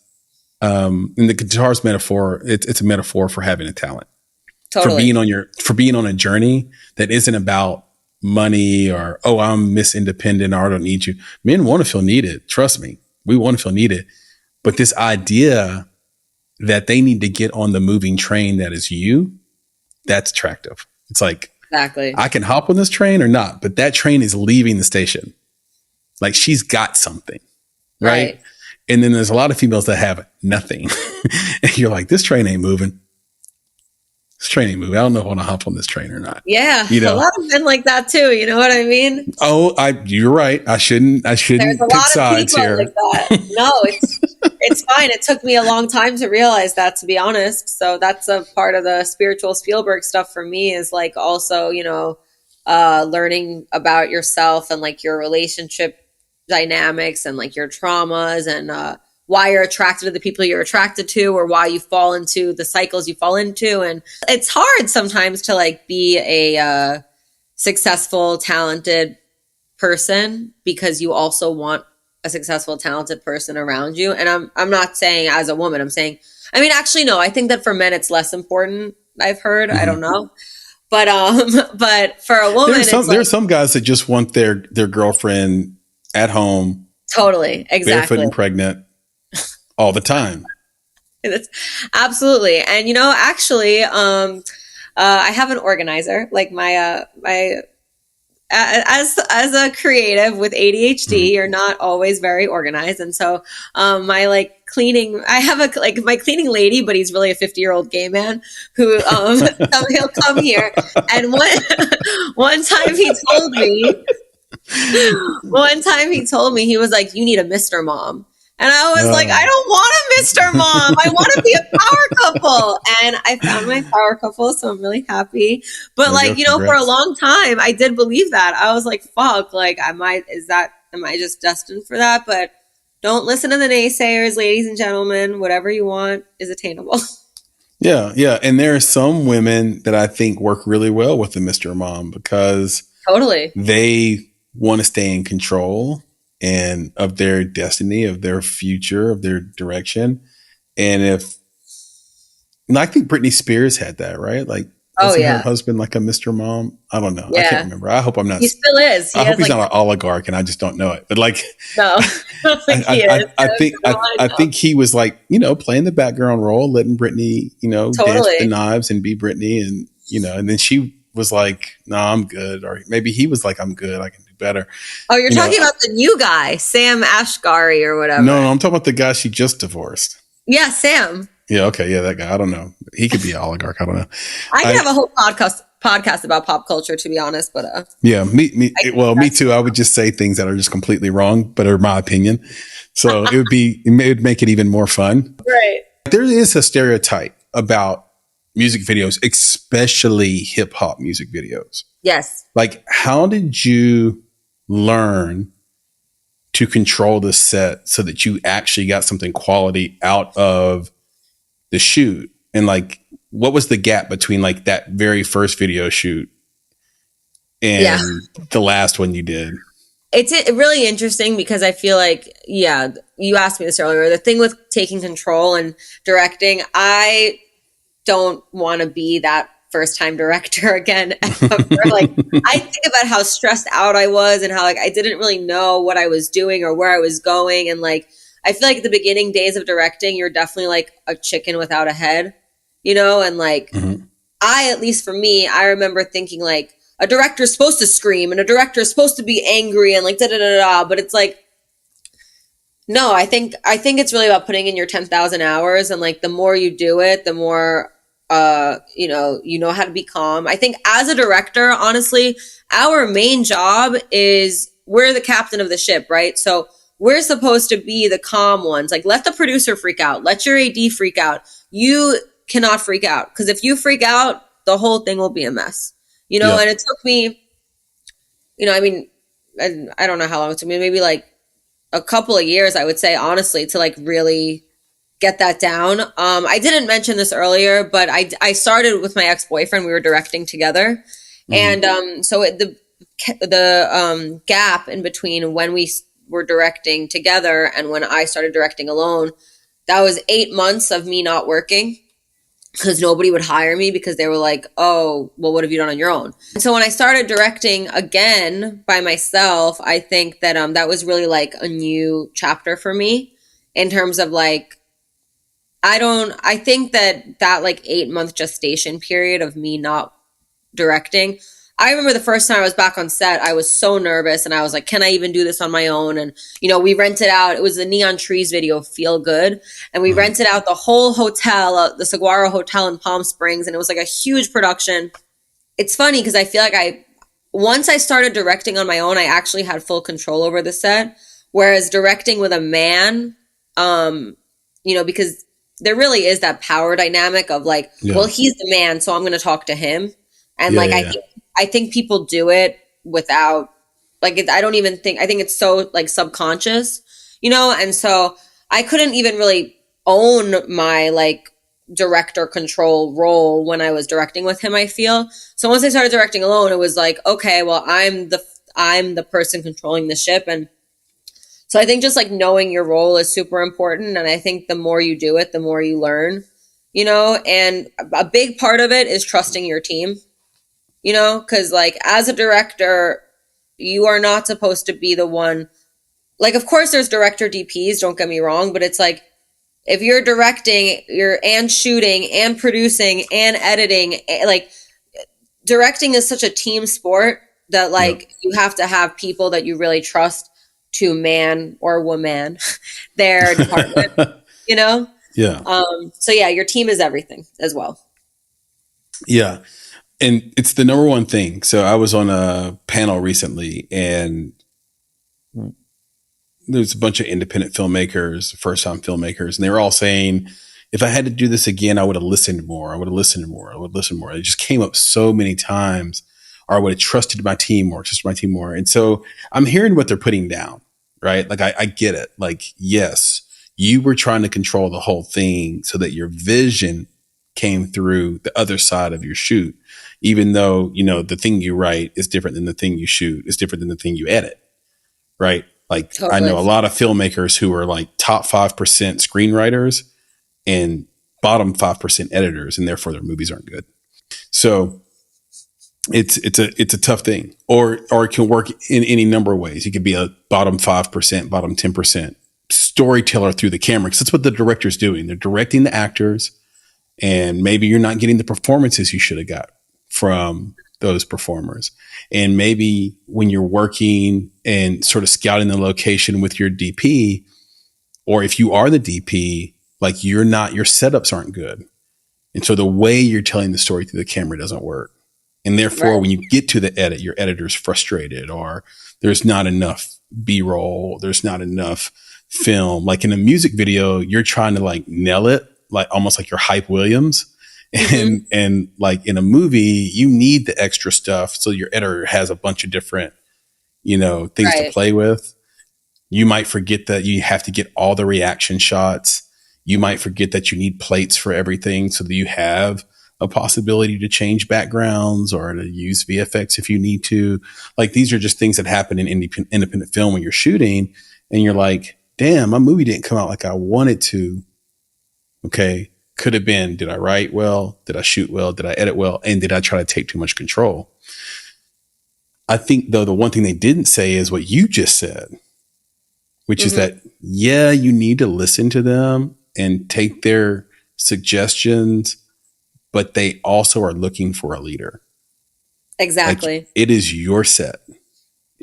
in the guitar's metaphor, it's a metaphor for having a talent. Totally. For being on a journey that isn't about money or, oh, I'm Miss Independent or I don't need you. Men want to feel needed. Trust me. We want to feel needed. But this idea that they need to get on the moving train that is you, that's attractive. It's like, exactly. I can hop on this train or not, but that train is leaving the station. Like she's got something. Right. And then there's a lot of females that have nothing. And you're like, this train ain't moving. This train ain't moving. I don't know if I want to hop on this train or not. Yeah. A lot of men like that too. You know what I mean? Oh, you're right. I shouldn't pick sides here. Like that. No, it's fine. It took me a long time to realize that, to be honest. So that's a part of the spiritual Spielberg stuff for me is like also, learning about yourself and like your relationship dynamics and like your traumas and, why you're attracted to the people you're attracted to or why you fall into the cycles you fall into. And it's hard sometimes to like be a successful, talented person because you also want a successful, talented person around you. And I'm not saying as a woman, I'm saying, actually, no, I think that for men, it's less important. I've heard, I don't know. But for a woman, there's some guys that just want their girlfriend at home. Totally. Exactly. Barefoot and pregnant. All the time. That's absolutely. And, actually, I have an organizer, like my as a creative with ADHD, you're not always very organized. And so, my like cleaning, I have my cleaning lady, but he's really a 50-year-old gay man who, he'll come here. And one time he told me, he was like, you need a Mr. Mom. And I was like, I don't want a Mr. Mom. I want to be a power couple. And I found my power couple, so I'm really happy. But for a long time, I did believe that. I was like, fuck, like, am I just destined for that? But don't listen to the naysayers, ladies and gentlemen. Whatever you want is attainable. Yeah, yeah. And there are some women that I think work really well with the Mr. Mom because totally they want to stay in control and of their destiny, of their future, of their direction. And I think Britney Spears had that, right? Like Oh wasn't her yeah. husband like a Mr. Mom? I don't know. I can't Yeah. remember. I hope I'm not. He still is. He I hope has he's like not an oligarch and I just don't know it. But like, no, I don't think he is. I think he was like, you know, playing the background role, letting Britney, you know, dance with the Totally. knives and be Britney, and you know, and then she was like, "No, I'm good," or maybe he was like, "I'm good. I can do better." Oh, you're You know, talking about the new guy, Sam Ashgari or no, whatever. no, I'm talking about the guy she just divorced. Yeah, Sam. Yeah, okay, yeah, that guy. I don't know. He could be an oligarch. I don't know. I could I have a whole podcast about pop culture, to be honest, but Yeah, me. I Well, me that's too. I would just say things that are just completely wrong, but are my opinion. So it would make it even more fun. right. There is a stereotype about music videos, especially hip hop music videos. Yes. Like, how did you learn to control the set so that you actually got something quality out of the shoot? And like, what was the gap between like that very first video shoot Yeah. and the last one you did? It's really interesting because I feel like, yeah, you asked me this earlier. The thing with taking control and directing, I don't want to be that first time director again ever. Like, I think about how stressed out I was and how like I didn't really know what I was doing or where I was going. And like, I feel like the beginning days of directing, you're definitely like a chicken without a head, you know? And like, at least for me, I remember thinking like a director is supposed to scream and a director is supposed to be angry and like da da da da. But it's like, no, I think it's really about putting in your 10,000 hours, and like the more you do it, the more you know how to be calm. I think as a director, honestly, our main job is we're the captain of the ship, right? So we're supposed to be the calm ones. Like let the producer freak out, let your AD freak out. You cannot freak out because if you freak out, the whole thing will be a mess. You know, Yeah. and it took me, I mean, I don't know how long it took me, maybe like a couple of years, I would say, honestly, to like really get that down. I didn't mention this earlier, but I started with my ex-boyfriend. We were directing together. And so the gap in between when we were directing together and when I started directing alone, that was 8 months of me not working because nobody would hire me because they were like, oh, well, what have you done on your own? And so when I started directing again by myself, I think that that was really like a new chapter for me in terms of like, I think that like 8 month gestation period of me not directing. I remember the first time I was back on set, I was so nervous and I was like, can I even do this on my own? And, we rented out, it was the Neon Trees video, Feel Good. And we rented out the whole hotel, the Saguaro Hotel in Palm Springs. And it was like a huge production. It's funny because I feel like once I started directing on my own, I actually had full control over the set. Whereas directing with a man, because there really is that power dynamic of like, well, he's the man, so I'm going to talk to him. And like, I think people do it without like, I don't even think, I think it's so like subconscious, and so I couldn't even really own my like director control role when I was directing with him, I feel. So once I started directing alone, it was like, okay, well, I'm the person controlling the ship. And so I think just like knowing your role is super important. And I think the more you do it, the more you learn, and a big part of it is trusting your team, because like as a director, you are not supposed to be the one. Like, of course, there's director DPs, don't get me wrong, but it's like if you're directing, you're and shooting and producing and editing, like directing is such a team sport that like you have to have people that you really trust to man or woman their department, Yeah. So yeah, your team is everything as well. Yeah. And it's the number one thing. So I was on a panel recently and there's a bunch of independent filmmakers, first time filmmakers, and they were all saying, if I had to do this again, I would have listened more. I would have listened more. I would listen more. It just came up so many times, or I would have trusted my team more. And so I'm hearing what they're putting down, right? Like I get it. Like, yes, you were trying to control the whole thing so that your vision came through the other side of your shoot, even though, the thing you write is different than the thing you shoot, is different than the thing you edit, right? Like Totally. I know a lot of filmmakers who are like top 5% screenwriters and bottom 5% editors, and therefore their movies aren't good. So it's a tough thing, or it can work in any number of ways. You could be a bottom 5%, bottom 10% storyteller through the camera, because that's what the director's doing. They're directing the actors, and maybe you're not getting the performances you should have got from those performers. And maybe when you're working and sort of scouting the location with your DP, or if you are the DP, like your setups aren't good. And so the way you're telling the story through the camera doesn't work. And therefore, Right. when you get to the edit, your editor's frustrated, or there's not enough B-roll, there's not enough film. Like in a music video, you're trying to like nail it, like almost like you're Hype Williams. Mm-hmm. And like in a movie, you need the extra stuff. So your editor has a bunch of different, things to Right. play with. You might forget that you have to get all the reaction shots. You might forget that you need plates for everything, so that you have a possibility to change backgrounds or to use VFX if you need to. Like, these are just things that happen in independent film when you're shooting, and you're like, damn, my movie didn't come out like I wanted to. Okay. Could have been, did I write well? Did I shoot well? Did I edit well? And did I try to take too much control? I think, though, the one thing they didn't say is what you just said, which is that, yeah, you need to listen to them and take their suggestions, but they also are looking for a leader. Exactly. Like, it is your set.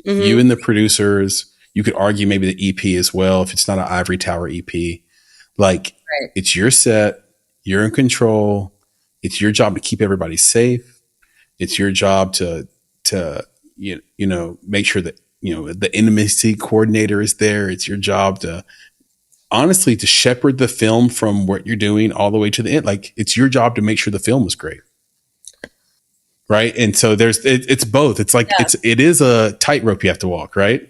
You and the producers, you could argue maybe the EP as well, if it's not an ivory tower EP. Like, Right. it's your set. You're in control. It's your job to keep everybody safe. It's your job to make sure that, the intimacy coordinator is there. It's your job to, honestly, to shepherd the film from what you're doing all the way to the end. Like, it's your job to make sure the film is great. Right. And so it's both. It's like, it is a tightrope you have to walk, right?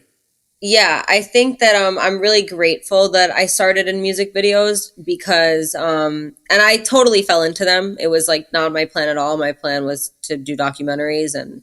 Yeah, I think that I'm really grateful that I started in music videos because and I totally fell into them. It was like not my plan at all. My plan was to do documentaries and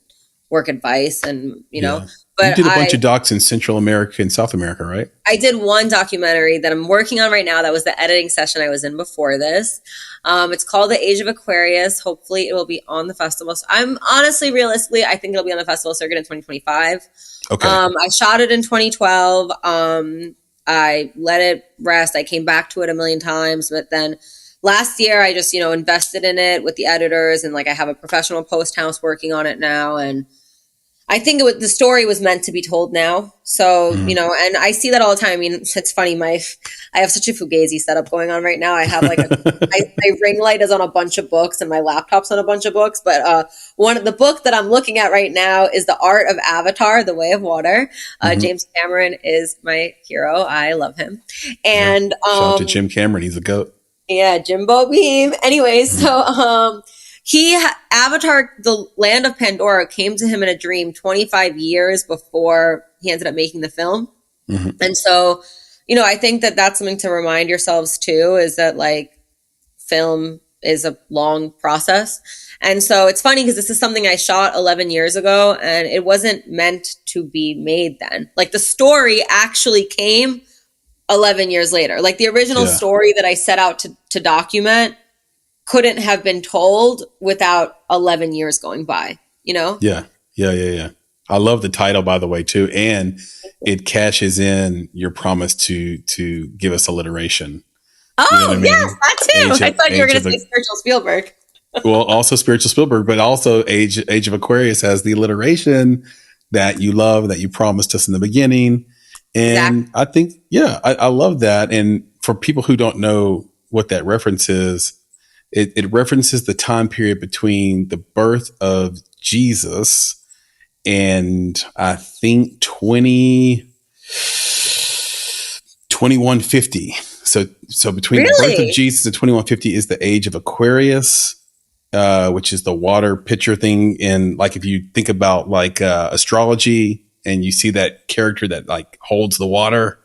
work advice and Yeah. You but did a bunch of docs in Central America and South America, right? I did one documentary that I'm working on right now. That was the editing session I was in before this. It's called The Age of Aquarius. Hopefully it will be on the festival. So I'm honestly, realistically, I think it'll be on the festival circuit in 2025. Okay. I shot it in 2012. I let it rest. I came back to it a million times, but then last year I just, invested in it with the editors, and like I have a professional post house working on it now. And I think the story was meant to be told now. So, and I see that all the time. I mean, it's funny. I have such a Fugazi setup going on right now. I have like my ring light is on a bunch of books and my laptop's on a bunch of books. But the book that I'm looking at right now is The Art of Avatar, The Way of Water. James Cameron is my hero. I love him. And shout out to Jim Cameron. He's a goat. Yeah, Jimbo Beam. Anyways, so Avatar, the Land of Pandora, came to him in a dream 25 years before he ended up making the film. And so, I think that that's something to remind yourselves too, is that like film is a long process. And so it's funny because this is something I shot 11 years ago and it wasn't meant to be made then. Like the story actually came 11 years later. Like the original story that I set out to document couldn't have been told without 11 years going by, Yeah. I love the title, by the way, too. And it cashes in your promise to give us alliteration. Oh, you know what I mean? Yes, that too. I thought you were going to say Spiritual Spielberg. Well, also Spiritual Spielberg, but also Age of Aquarius has the alliteration that you love, that you promised us in the beginning. And I think, I love that. And for people who don't know what that reference is, it references the time period between the birth of Jesus and I think 2150. So between the birth of Jesus and 2150 is the Age of Aquarius, which is the water pitcher thing. And like, if you think about like astrology and you see that character that like holds the water,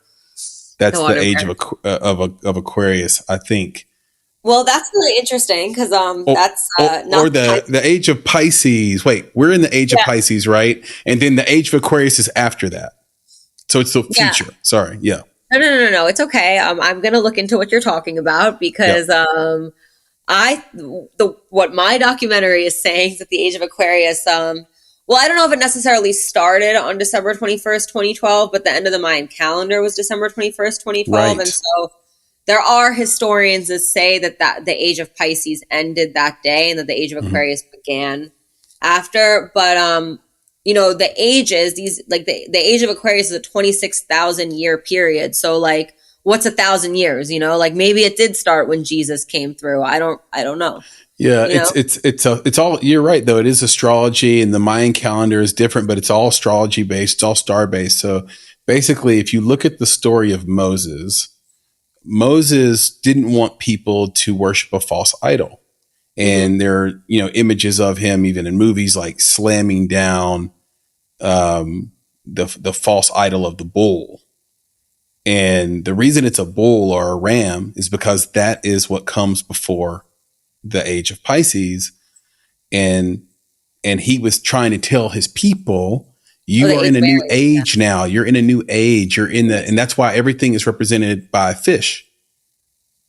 that's the age of Aquarius, I think. Well, that's really interesting because that's or the age of Pisces. Wait, we're in the age of Pisces, right? And then the age of Aquarius is after that. So it's the future. Yeah. Sorry. Yeah. No. It's okay. I'm going to look into what you're talking about because what my documentary is saying is that the age of Aquarius, well, I don't know if it necessarily started on December 21st, 2012, but the end of the Mayan calendar was December 21st, 2012. And Right. so there are historians that say that the age of Pisces ended that day and that the age of Mhm. Aquarius began after. But the ages, these like the age of Aquarius is a 26,000 year period. So like what's 1,000 years, like maybe it did start when Jesus came through. I don't know. Yeah, You know? it's all, you're right though. It is astrology, and the Mayan calendar is different, but it's all astrology based, it's all star based. So basically, if you look at the story of Moses, Moses didn't want people to worship a false idol. Mm-hmm. And there are, images of him even in movies like slamming down the false idol of the bull. And the reason it's a bull or a ram is because that is what comes before the age of Pisces. And he was trying to tell his people, Oh, you the are age in of a new Aries. Yeah. age now. You're in a new age. You're in the, and that's why everything is represented by fish,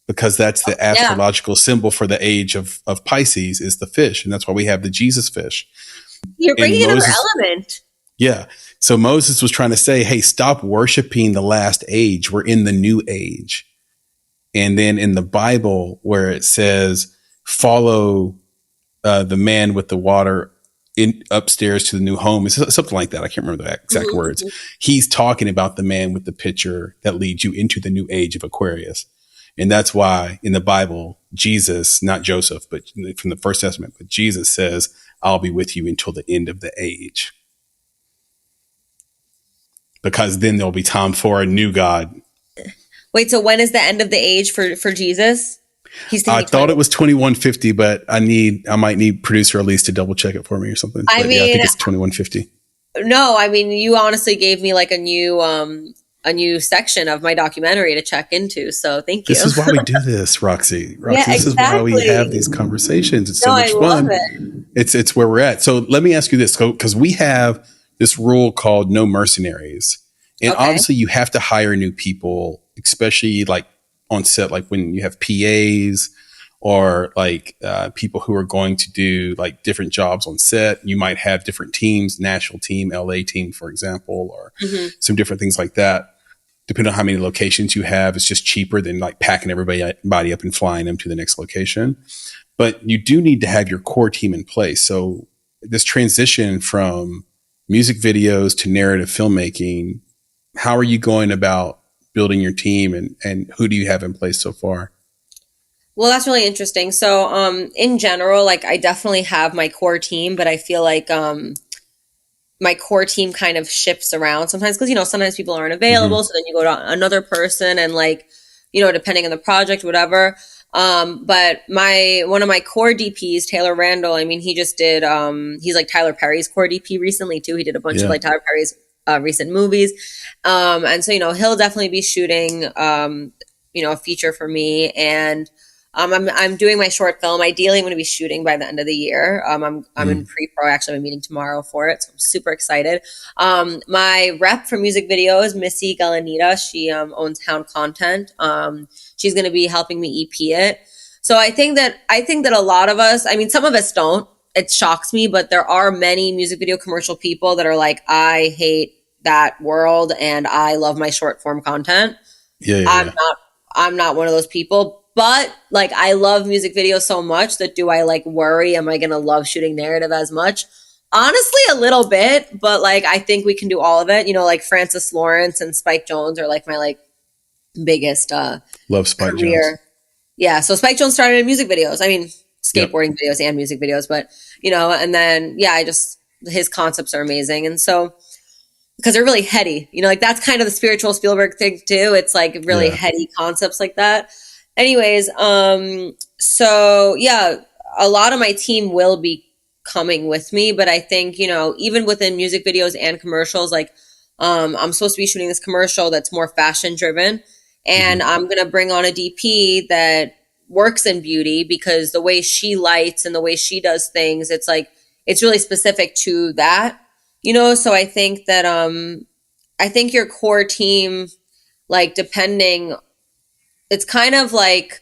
because that's the Yeah. astrological symbol for the age of Pisces is the fish. And that's why we have the Jesus fish. You're And bringing another Moses, element. yeah. So Moses was trying to say, hey, stop worshiping the last age. We're in the new age. And then in the Bible, where it says, follow the man with the water in upstairs to the new home, it's something like that. I can't remember the exact words. Mm-hmm. He's talking about the man with the pitcher that leads you into the new age of Aquarius. And that's why in the Bible, Jesus, not Joseph, but from the First Testament, but Jesus says, I'll be with you until the end of the age. Because then there'll be time for a new God. Wait, so when is the end of the age for Jesus? He's I thinking thought 20. it was 2150, but I might need producer Elise to double check it for me or something. I But yeah, I mean, think it's 2150. no, I mean, you honestly gave me like a new section of my documentary to check into. So thank This you. is why we do this, Roxy. Yeah, Roxy, this is why we have exactly. these conversations. It's No, so I much love fun. it. It's where we're at. So let me ask you this, because we have this rule called no mercenaries. And Okay. obviously you have to hire new people, especially like on set, like when you have PAs or like people who are going to do like different jobs on set. You might have different teams, national team, LA team, for example, or Mm-hmm. some different things like that. Depending on how many locations you have, it's just cheaper than like packing everybody up and flying them to the next location. But you do need to have your core team in place. So this transition from music videos to narrative filmmaking, how are you going about building your team, and who do you have in place so far? Well, that's really interesting. So, in general, like I definitely have my core team, but I feel like my core team kind of shifts around sometimes because sometimes people aren't Mm-hmm. available, so then you go to another person, and like depending on the project, whatever. But my one of my core DPs, Taylor Randall, I mean, he just did he's like Tyler Perry's core DP recently too. He did a bunch of Yeah. like Tyler Perry's recent movies. And so he'll definitely be shooting a feature for me. And I'm doing my short film. Ideally, I'm going to be shooting by the end of the year. I'm in Mm. pre-pro. Actually, I'm meeting tomorrow for it, so I'm super excited. My rep for music videos, Missy Galanita, she owns Hound Content. She's going to be helping me EP it. So I think that a lot of us, I mean, some of us don't. It shocks me, but there are many music video commercial people that are like, I hate that world and I love my short form content. Yeah. Yeah. I'm Yeah. not I'm not one of those people, but like I love music videos so much that do I like worry am I going to love shooting narrative as much? Honestly, a little bit, but like I think we can do all of it. Like Francis Lawrence and Spike Jonze are like my like biggest Love Spike Jones. career. Yeah, so Spike Jonze started in music videos. I mean, Yep. skateboarding videos and music videos, but and then yeah, I just his concepts are amazing. And so because they're really heady. Like that's kind of the spiritual Spielberg thing too. It's like really Yeah. heady concepts like that. Anyways, so yeah, a lot of my team will be coming with me, but I think, even within music videos and commercials, like I'm supposed to be shooting this commercial that's more fashion driven, Mm-hmm. and I'm gonna bring on a DP that works in beauty because the way she lights and the way she does things, it's like it's really specific to that. So I think your core team, like depending, it's kind of like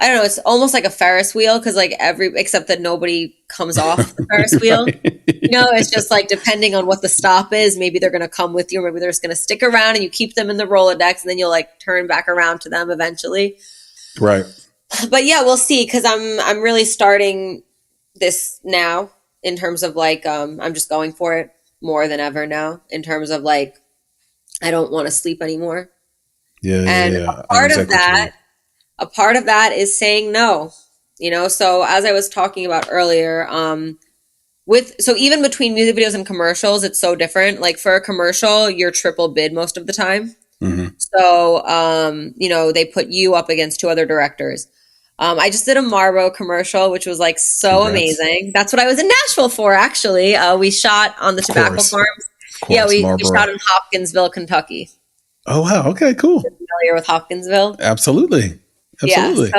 I don't know, it's almost like a Ferris wheel because like except that nobody comes off the Ferris wheel. It's Right. just like depending on what the stop is, maybe they're going to come with you, or maybe they're just going to stick around and you keep them in the Rolodex and then you'll like turn back around to them eventually. Right. But yeah, we'll see because I'm really starting this now in terms of like I'm just going for it more than ever now in terms of like I don't want to sleep anymore. Yeah, yeah, And yeah. I know exactly what you mean. a part of that is saying no. So as I was talking about earlier, so even between music videos and commercials, it's so different. Like for a commercial, you're triple bid most of the time. Hmm. So they put you up against two other directors. I just did a Marlboro commercial, which was like so Congrats. amazing. That's what I was in Nashville for, actually. We shot on the Of tobacco course. farms. Of Yeah, course. we shot Marlboro. in Hopkinsville, Kentucky. Oh, wow. Okay, cool. Familiar with Hopkinsville? Absolutely. Yeah. Absolutely.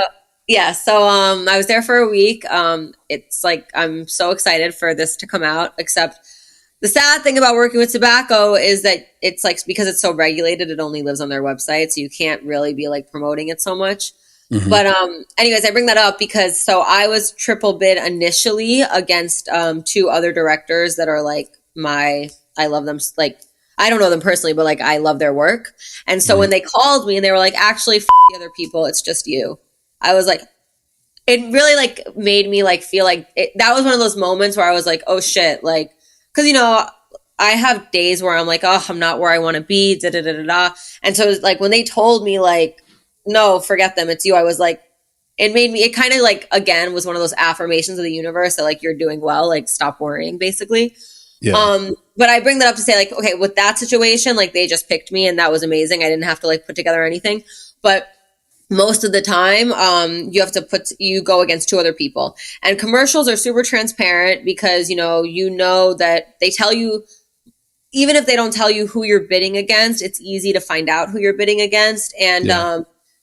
So I was there for a week. It's like I'm so excited for this to come out, except the sad thing about working with tobacco is that it's like because it's so regulated, it only lives on their website, so you can't really be like promoting it so much. Hmm. But anyways, I bring that up because so I was triple bid initially against two other directors that are like I love them, like I don't know them personally, but like I love their work. And so when Hmm. they called me and they were like, actually, the other people, it's just you. I was like, it really like made me like feel like that was one of those moments where I was like, oh shit, like because I have days where I'm like, oh, I'm not where I want to be, da da da da da. And so it was like when they told me like, no, forget them, it's you. I was like, it kind of like again was one of those affirmations of the universe that like you're doing well, like stop worrying, basically. Yeah. But I bring that up to say like, okay, with that situation, like they just picked me and that was amazing. I didn't have to like put together anything, but most of the time you go against two other people, and commercials are super transparent because you know that they tell you, even if they don't tell you who you're bidding against, it's easy to find out who you're bidding against, and Yeah.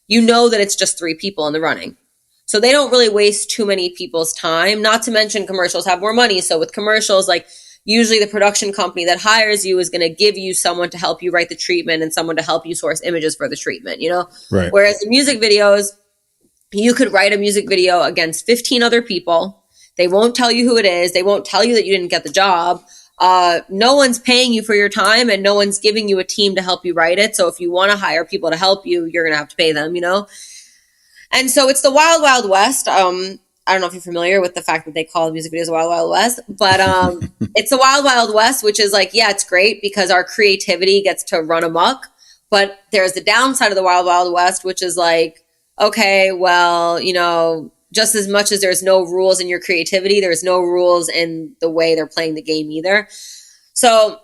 you know that it's just three people in the running, so they don't really waste too many people's time. Not to mention commercials have more money, so with commercials, like usually the production company that hires you is going to give you someone to help you write the treatment and someone to help you source images for the treatment. Right. Whereas in music videos, you could write a music video against 15 other people. They won't tell you who it is. They won't tell you that you didn't get the job. No one's paying you for your time and no one's giving you a team to help you write it. So if you want to hire people to help you, you're going to have to pay them. And so it's the Wild Wild West. I don't know if you're familiar with the fact that they call music videos Wild Wild West, but it's the Wild Wild West, which is like, yeah, it's great because our creativity gets to run amok. But there's the downside of the Wild Wild West, which is like, okay, well, just as much as there's no rules in your creativity, there's no rules in the way they're playing the game either. So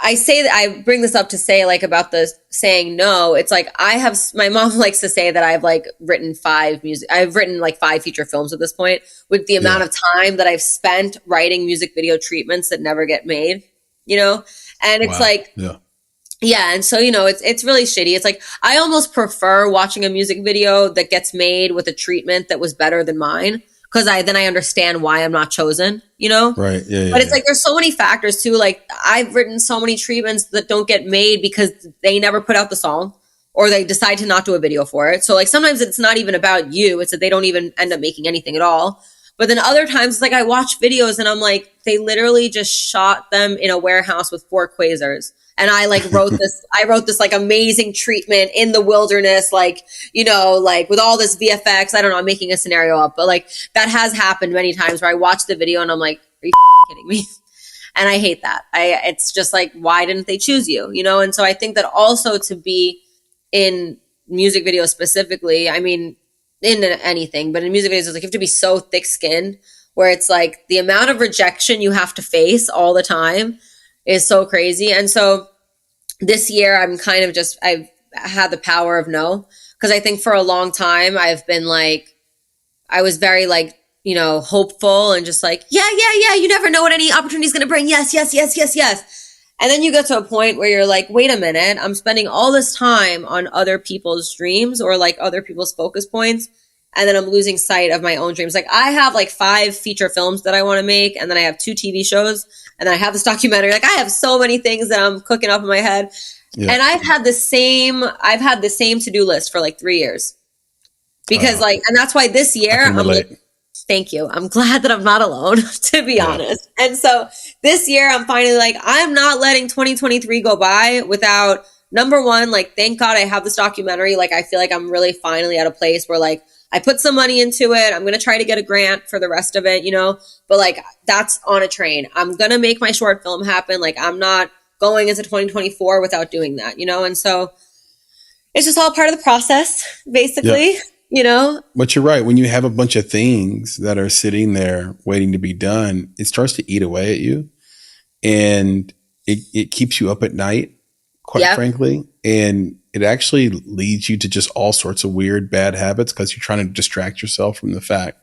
I say that I bring this up to say like about the saying no. It's like my mom likes to say that I've written like 5 feature films at this point with the amount Yeah. of time that I've spent writing music video treatments that never get made, you know? And it's Wow. like, Yeah. yeah, and so it's really shitty. It's like I almost prefer watching a music video that gets made with a treatment that was better than mine because I understand why I'm not chosen. Right. Yeah. Yeah. But it's Yeah. like there's so many factors too. Like I've written so many treatments that don't get made because they never put out the song or they decide to not do a video for it. So like sometimes it's not even about you. It's that they don't even end up making anything at all. But then other times it's like I watch videos and I'm like, they literally just shot them in a warehouse with 4 quasars. And I wrote this like amazing treatment in the wilderness, like, like with all this VFX. I don't know, I'm making a scenario up, but like that has happened many times where I watch the video and I'm like, are you kidding me? And I hate that. It's just like, why didn't they choose you? And so I think that also to be in music videos specifically, I mean, in anything, but in music videos, it's like you have to be so thick skinned where it's like the amount of rejection you have to face all the time is so crazy. And so this year I've had the power of no, because I think for a long time I've been like, I was very like, hopeful and just like, yeah, yeah, yeah, you never know what any opportunity is going to bring. Yes, yes, yes, yes, yes. And then you get to a point where you're like, wait a minute, I'm spending all this time on other people's dreams or like other people's focus points. And then I'm losing sight of my own dreams. Like I have like 5 feature films that I want to make. And then I have 2 TV shows. And then I have this documentary. Like I have so many things that I'm cooking up in my head. Yeah. And I've had the same to-do list for like 3 years. because and that's why this I year can I'm like, relate. thank you. I'm glad that I'm not alone, to be Yeah. honest. And so this year I'm finally like, I'm not letting 2023 go by without, number one, like, thank God I have this documentary. Like, I feel like I'm really finally at a place where like I put some money into it. I'm going to try to get a grant for the rest of it, but like that's on a train. I'm going to make my short film happen. Like, I'm not going into 2024 without doing that, And so it's just all part of the process, Yeah. basically. But you're right. When you have a bunch of things that are sitting there waiting to be done, it starts to eat away at you, and it keeps you up at night, quite Yep. frankly. And it actually leads you to just all sorts of weird, bad habits because you're trying to distract yourself from the fact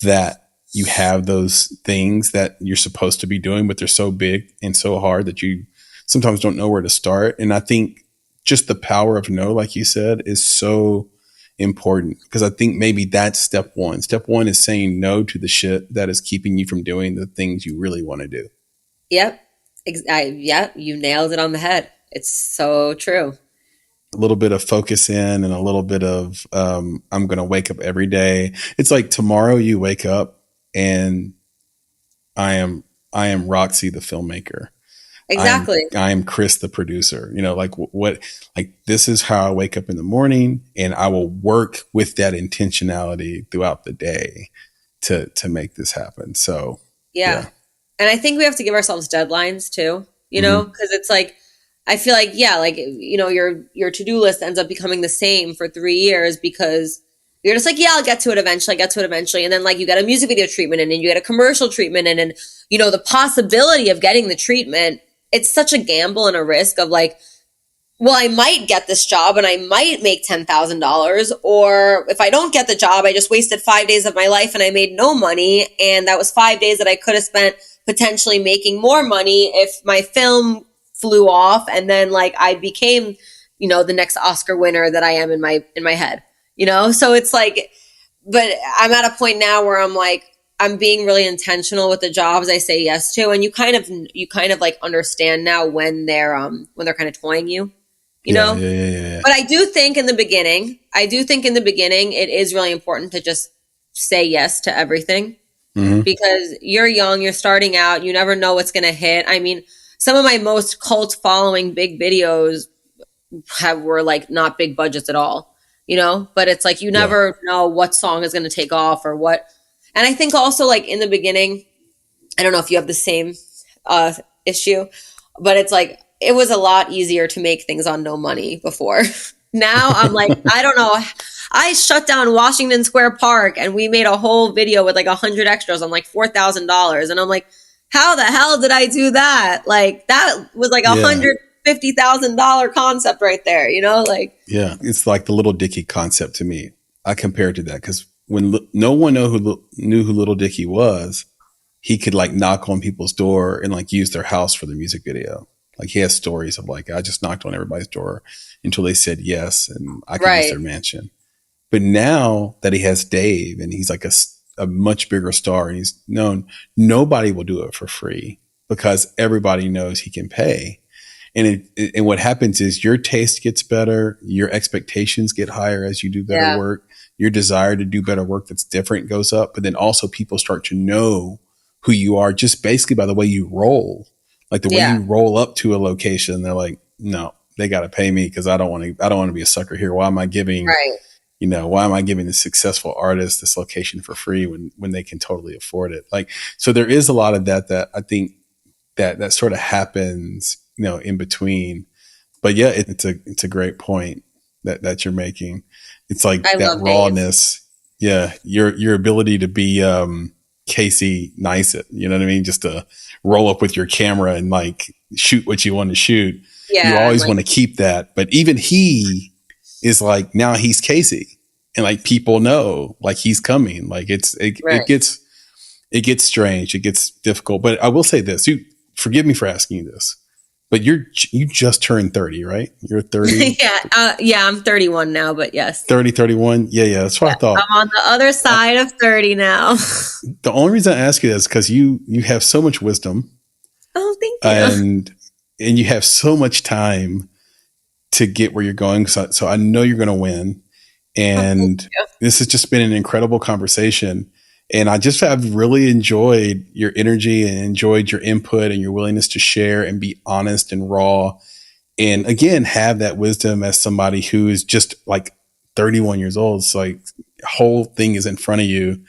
that you have those things that you're supposed to be doing, but they're so big and so hard that you sometimes don't know where to start. And I think just the power of no, like you said, is so important, because I think maybe that's step one. Step one is saying no to the shit that is keeping you from doing the things you really want to do. Yep. Yep. You nailed it on the head. It's so true. A little bit of focus in and a little bit of I'm going to wake up every day. It's like tomorrow you wake up and I am Roxy the filmmaker. Exactly. I am Chris the producer. Like what like this is how I wake up in the morning, and I will work with that intentionality throughout the day to make this happen. So Yeah. yeah. And I think we have to give ourselves deadlines too, Mm-hmm. because it's like, I feel like, yeah, like, your to-do list ends up becoming the same for 3 years because you're just like, yeah, I'll get to it eventually. I get to it eventually. And then like you get a music video treatment and then you get a commercial treatment and the possibility of getting the treatment, it's such a gamble and a risk of like, well, I might get this job and I might make $10,000. Or if I don't get the job, I just wasted 5 days of my life and I made no money. And that was 5 days that I could have spent potentially making more money if my film flew off. And then like I became, the next Oscar winner that I am in my head. So it's like, but I'm at a point now where I'm like, I'm being really intentional with the jobs I say yes to. And you kind of like understand now when they're kind of toying you you Yeah, know? yeah, yeah, yeah, yeah. But I do think in the beginning, it is really important to just say yes to everything Mm-hmm. because you're young, you're starting out, you never know what's going to hit. I mean, some of my most cult following big videos were like not big budgets at all, but it's like you Yeah. never know what song is going to take off or what. And I think also like in the beginning, I don't know if you have the same uh, issue, but it's like it was a lot easier to make things on no money before. Now I'm like, I don't know. I shut down Washington Square Park and we made a whole video with like 100 extras on like $4,000. And I'm like, how the hell did I do that? Like that was like a Yeah. $150,000 concept right there, like Yeah. It's like the Little Dicky concept to me. I compare it to that because when no one knew who Little Dicky was, he could like knock on people's door and like use their house for the music video. Like he has stories of like, I just knocked on everybody's door until they said yes, and I could use right. their mansion. But now that he has Dave and he's like a much bigger star and he's known, nobody will do it for free because everybody knows he can pay. And what happens is your taste gets better, your expectations get higher as you do better Yeah. work, your desire to do better work that's different goes up. But then also people start to know who you are just basically by the way you roll. Like the way Yeah. you roll up to a location, they're like, no, they got to pay me because I don't want to be a sucker here. Why am I giving, Right. why am I giving this successful artist this location for free when they can totally afford it? Like, so there is a lot of that I think that sort of happens, in between. But yeah, it's a great point that you're making. It's like I that love Dave. rawness. Yeah. Your ability to be, Casey Neistat, you know what I mean? Just to roll up with your camera and like shoot what you want to shoot. You Yeah. And always like, want to keep that. But even he is like, now he's Casey. And like people know like he's coming. Like right. it gets strange. It gets difficult. But I will say this, forgive me for asking you this, but you just turned 30, right? You're 30. yeah. Yeah. I'm 31 now, but yes. 30, 31. Yeah. That's what I thought. I'm on the other side of 30 now. The only reason I ask you this is because you have so much wisdom Oh, thank you. and you have so much time to get where you're going. So I know you're going to win. Oh, thank And you. this has just been an incredible conversation. And I just have really enjoyed your energy and enjoyed your input and your willingness to share and be honest and raw. And again, have that wisdom as somebody who is just like 31 years old. So like whole thing is in front of you.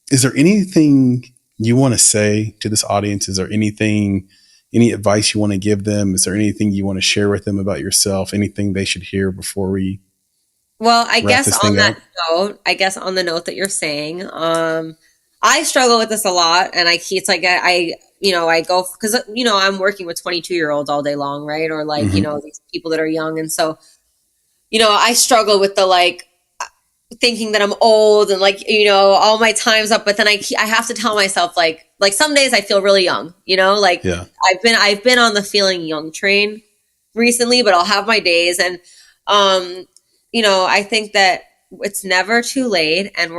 Is there anything you want to say to this audience? Is there anything, any advice you want to give them? Is there anything you want to share with them about yourself? Anything they should hear before we Well, wrap this thing up? I guess on the note that you're saying, I struggle with this a lot, and it's like I go because I'm working with 22-year-olds all day long, right? Or like Mm-hmm. these people that are young, and so I struggle with the like thinking that I'm old and like all my time's up, but then I have to tell myself like some days I feel really young, like Yeah. I've been on the feeling young train recently, but I'll have my days. And I think that it's never too late, and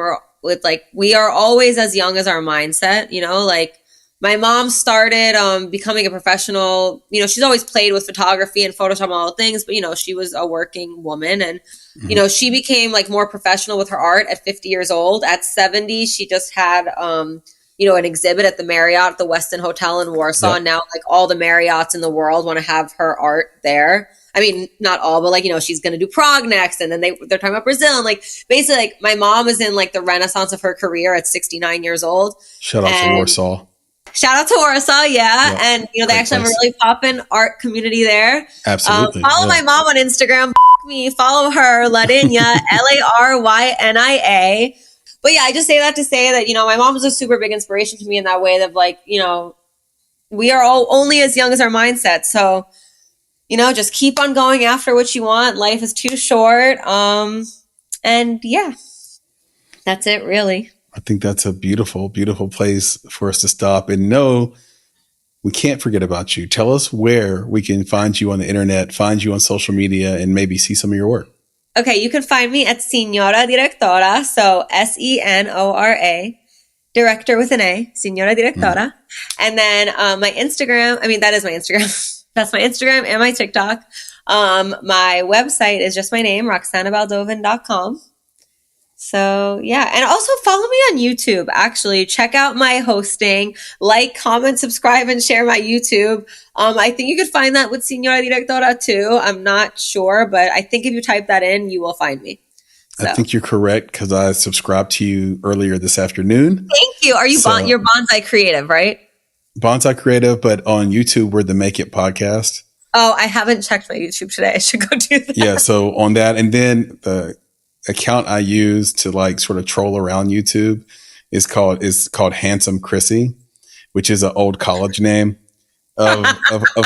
we are always as young as our mindset. Like my mom started becoming a professional. She's always played with photography and Photoshop and all the things, but she was a working woman, and Mm-hmm. she became like more professional with her art at 50 years old. At 70, she just had an exhibit at the Marriott, the Westin Hotel in Warsaw. Yep. And now like all the Marriotts in the world want to have her art there. I mean, not all, but like, she's going to do Prague next. And then they're talking about Brazil. And like, basically like my mom is in like the renaissance of her career at 69 years old. Shout out to And Warsaw. shout out to Warsaw. Yeah. Yep. And, they Great actually have a place. really poppin' art community there. Absolutely. Follow Yeah. my mom on Instagram. Me, follow her, Larinya, Larynia. But yeah, I just say that to say that, my mom was a super big inspiration to me in that way of like, we are all only as young as our mindset. So, just keep on going after what you want. Life is too short. And yeah, that's it really. I think that's a beautiful, beautiful place for us to stop. And no, we can't forget about you. Tell us where we can find you on the internet, find you on social media, and maybe see some of your work. Okay, you can find me at Signora Directora, so Senora, director with an A, Signora Directora. And then my Instagram, that is my Instagram. That's my Instagram and my TikTok. My website is just my name, roxanabaldovin.com. So yeah, and also follow me on YouTube. Actually, check out my hosting, like, comment, subscribe, and share my YouTube. I think you could find that with Signora Directora too. I'm not sure, but I think if you type that in, you will find me. So. I think you're correct because I subscribed to you earlier this afternoon. Thank you. Are you you're Bonsai Creative, right? Bonsai Creative, but on YouTube we're the Make It Podcast. Oh, I haven't checked my YouTube today. I should go do that. Yeah, so on that, and then the account I use to like sort of troll around YouTube is called Handsome Chrissy, which is an old college name of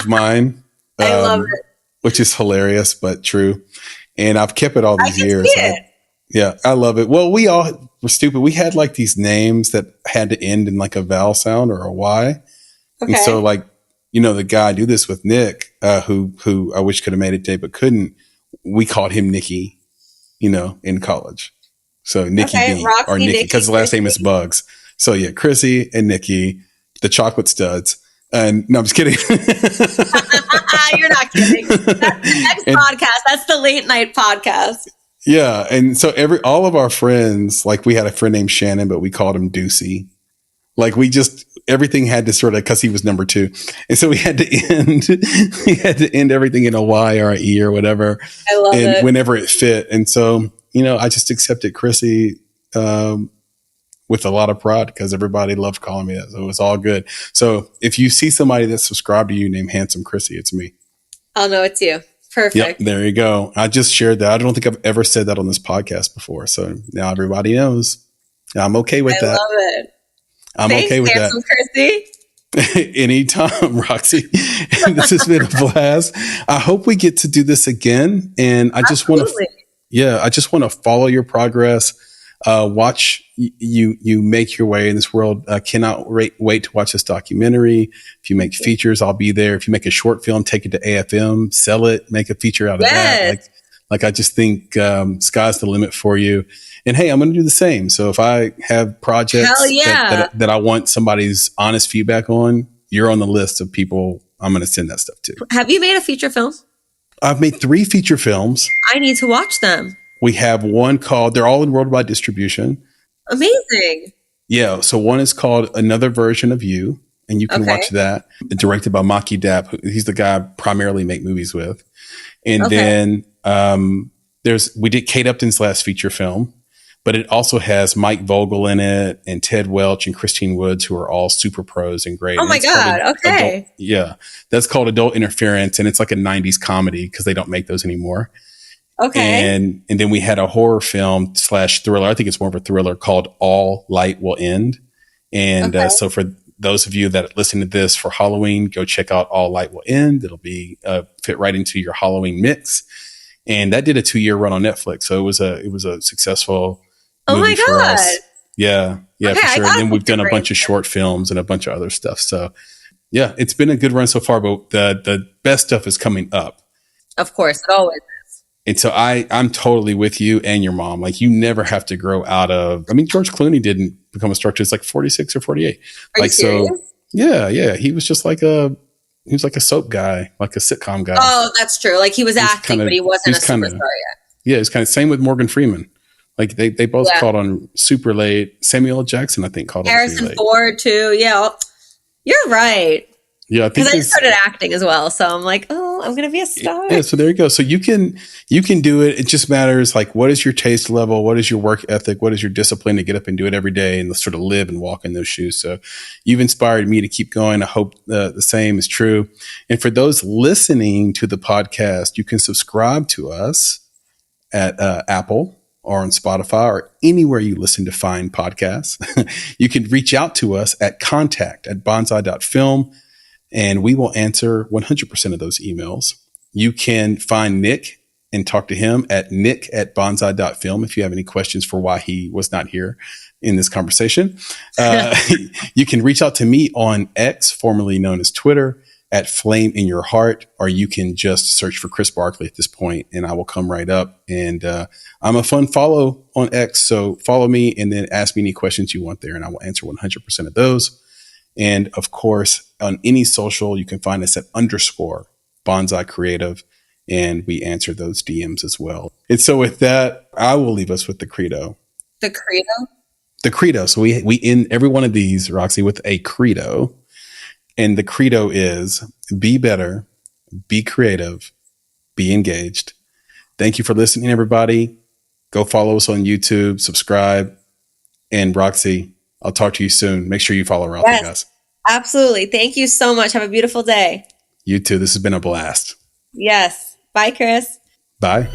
mine. I love it. Which is hilarious but true. And I've kept it all these years. I love it. Well, we all were stupid. We had like these names that had to end in like a vowel sound or a Y. Okay. And so like, the guy I do this with, Nick, who I wish could have made it today but couldn't. We called him Nicky. In college. So Nikki B Roxy, or Nikki, because the last name is Bugs. So yeah, Chrissy and Nikki, the chocolate studs. And no, I'm just kidding. You're not kidding. That's the next podcast. That's the late night podcast. Yeah. And so all of our friends, like we had a friend named Shannon, but we called him Deucey. Like everything had to sort of, cause he was number 2. And so we had to end everything in a Y or an E or whatever. I love it. Whenever it fit. And so, I just accepted Chrissy, with a lot of pride because everybody loved calling me that. So it was all good. So if you see somebody that's subscribed to you named Handsome Chrissy, it's me. I'll know it's you. Perfect. Yep, there you go. I just shared that. I don't think I've ever said that on this podcast before. So now everybody knows. I'm okay with that. I love it. Thanks, okay with Handsome that. Chrissy. Anytime, Roxy. This has been a blast. I hope we get to do this again. And I just want to follow your progress. Watch you make your way in this world. Cannot wait to watch this documentary. If you make features, I'll be there. If you make a short film, take it to AFM, sell it, make a feature out of that. Like I just think sky's the limit for you. And hey, I'm going to do the same. So if I have projects that I want somebody's honest feedback on, you're on the list of people I'm going to send that stuff to. Have you made a feature film? I've made 3 feature films. I need to watch them. We have one called, they're all in worldwide distribution. Amazing. Yeah. So one is called Another Version of You, and you can watch Okay. that. Directed by Maki Dap. He's the guy I primarily make movies with. And Okay. then we did Kate Upton's last feature film, but it also has Mike Vogel in it and Ted Welch and Christine Woods, who are all super pros and great. Oh And my it's called God. Adult. Okay. Yeah. That's called Adult Interference. And it's like a 90s comedy because they don't make those anymore. Okay. And then we had a horror film / thriller. I think it's more of a thriller called All Light Will End. And Okay. so for those of you that listen to this for Halloween, go check out All Light Will End. It'll be fit right into your Halloween mix. And that did a 2-year run on Netflix. So it was a successful Oh movie my for God. us. Yeah. Yeah, Okay, for I sure. And got then we've done a something bunch of short films and a bunch of other stuff. So yeah, it's been a good run so far, but the best stuff is coming up. Of course, it always is. And so I'm totally with you and your mom. Like, you never have to grow out of, I mean, George Clooney didn't become a star till he's like 46 or 48. Are you serious? So yeah. He was just like a soap guy, like a sitcom guy. Oh, that's true. Like he was acting, but he wasn't a superstar yet. Yeah, it's kind of same with Morgan Freeman. Like they both called on super late. Samuel L. Jackson, I think, called on Harrison late. Ford too. Yeah, you're right. Yeah, I think Because I started acting as well, so I'm like, oh, I'm gonna be a star. Yeah, so there you go. So you can do it. It just matters like, what is your taste level? What is your work ethic? What is your discipline to get up and do it every day and sort of live and walk in those shoes? So you've inspired me to keep going. I hope the same is true. And for those listening to the podcast, you can subscribe to us at Apple or on Spotify or anywhere you listen to fine podcasts. You can reach out to us at contact@bonsai.film. And we will answer 100% of those emails. You can find Nick and talk to him at nick@bonsai.film if you have any questions for why he was not here in this conversation. You can reach out to me on X, formerly known as Twitter, at Flame in Your Heart, or you can just search for Chris Barkley at this point, and I will come right up. And I'm a fun follow on X, so follow me and then ask me any questions you want there, and I will answer 100% of those. And of course, on any social, you can find us at _Bonsai Creative, and we answer those DMs as well. And so with that, I will leave us with the credo. The credo? The credo. So we end every one of these, Roxy, with a credo. And the credo is be better, be creative, be engaged. Thank you for listening, everybody. Go follow us on YouTube, subscribe. And Roxy, I'll talk to you soon. Make sure you follow her out there, guys. Absolutely. Thank you so much. Have a beautiful day. You too. This has been a blast. Yes. Bye, Chris. Bye.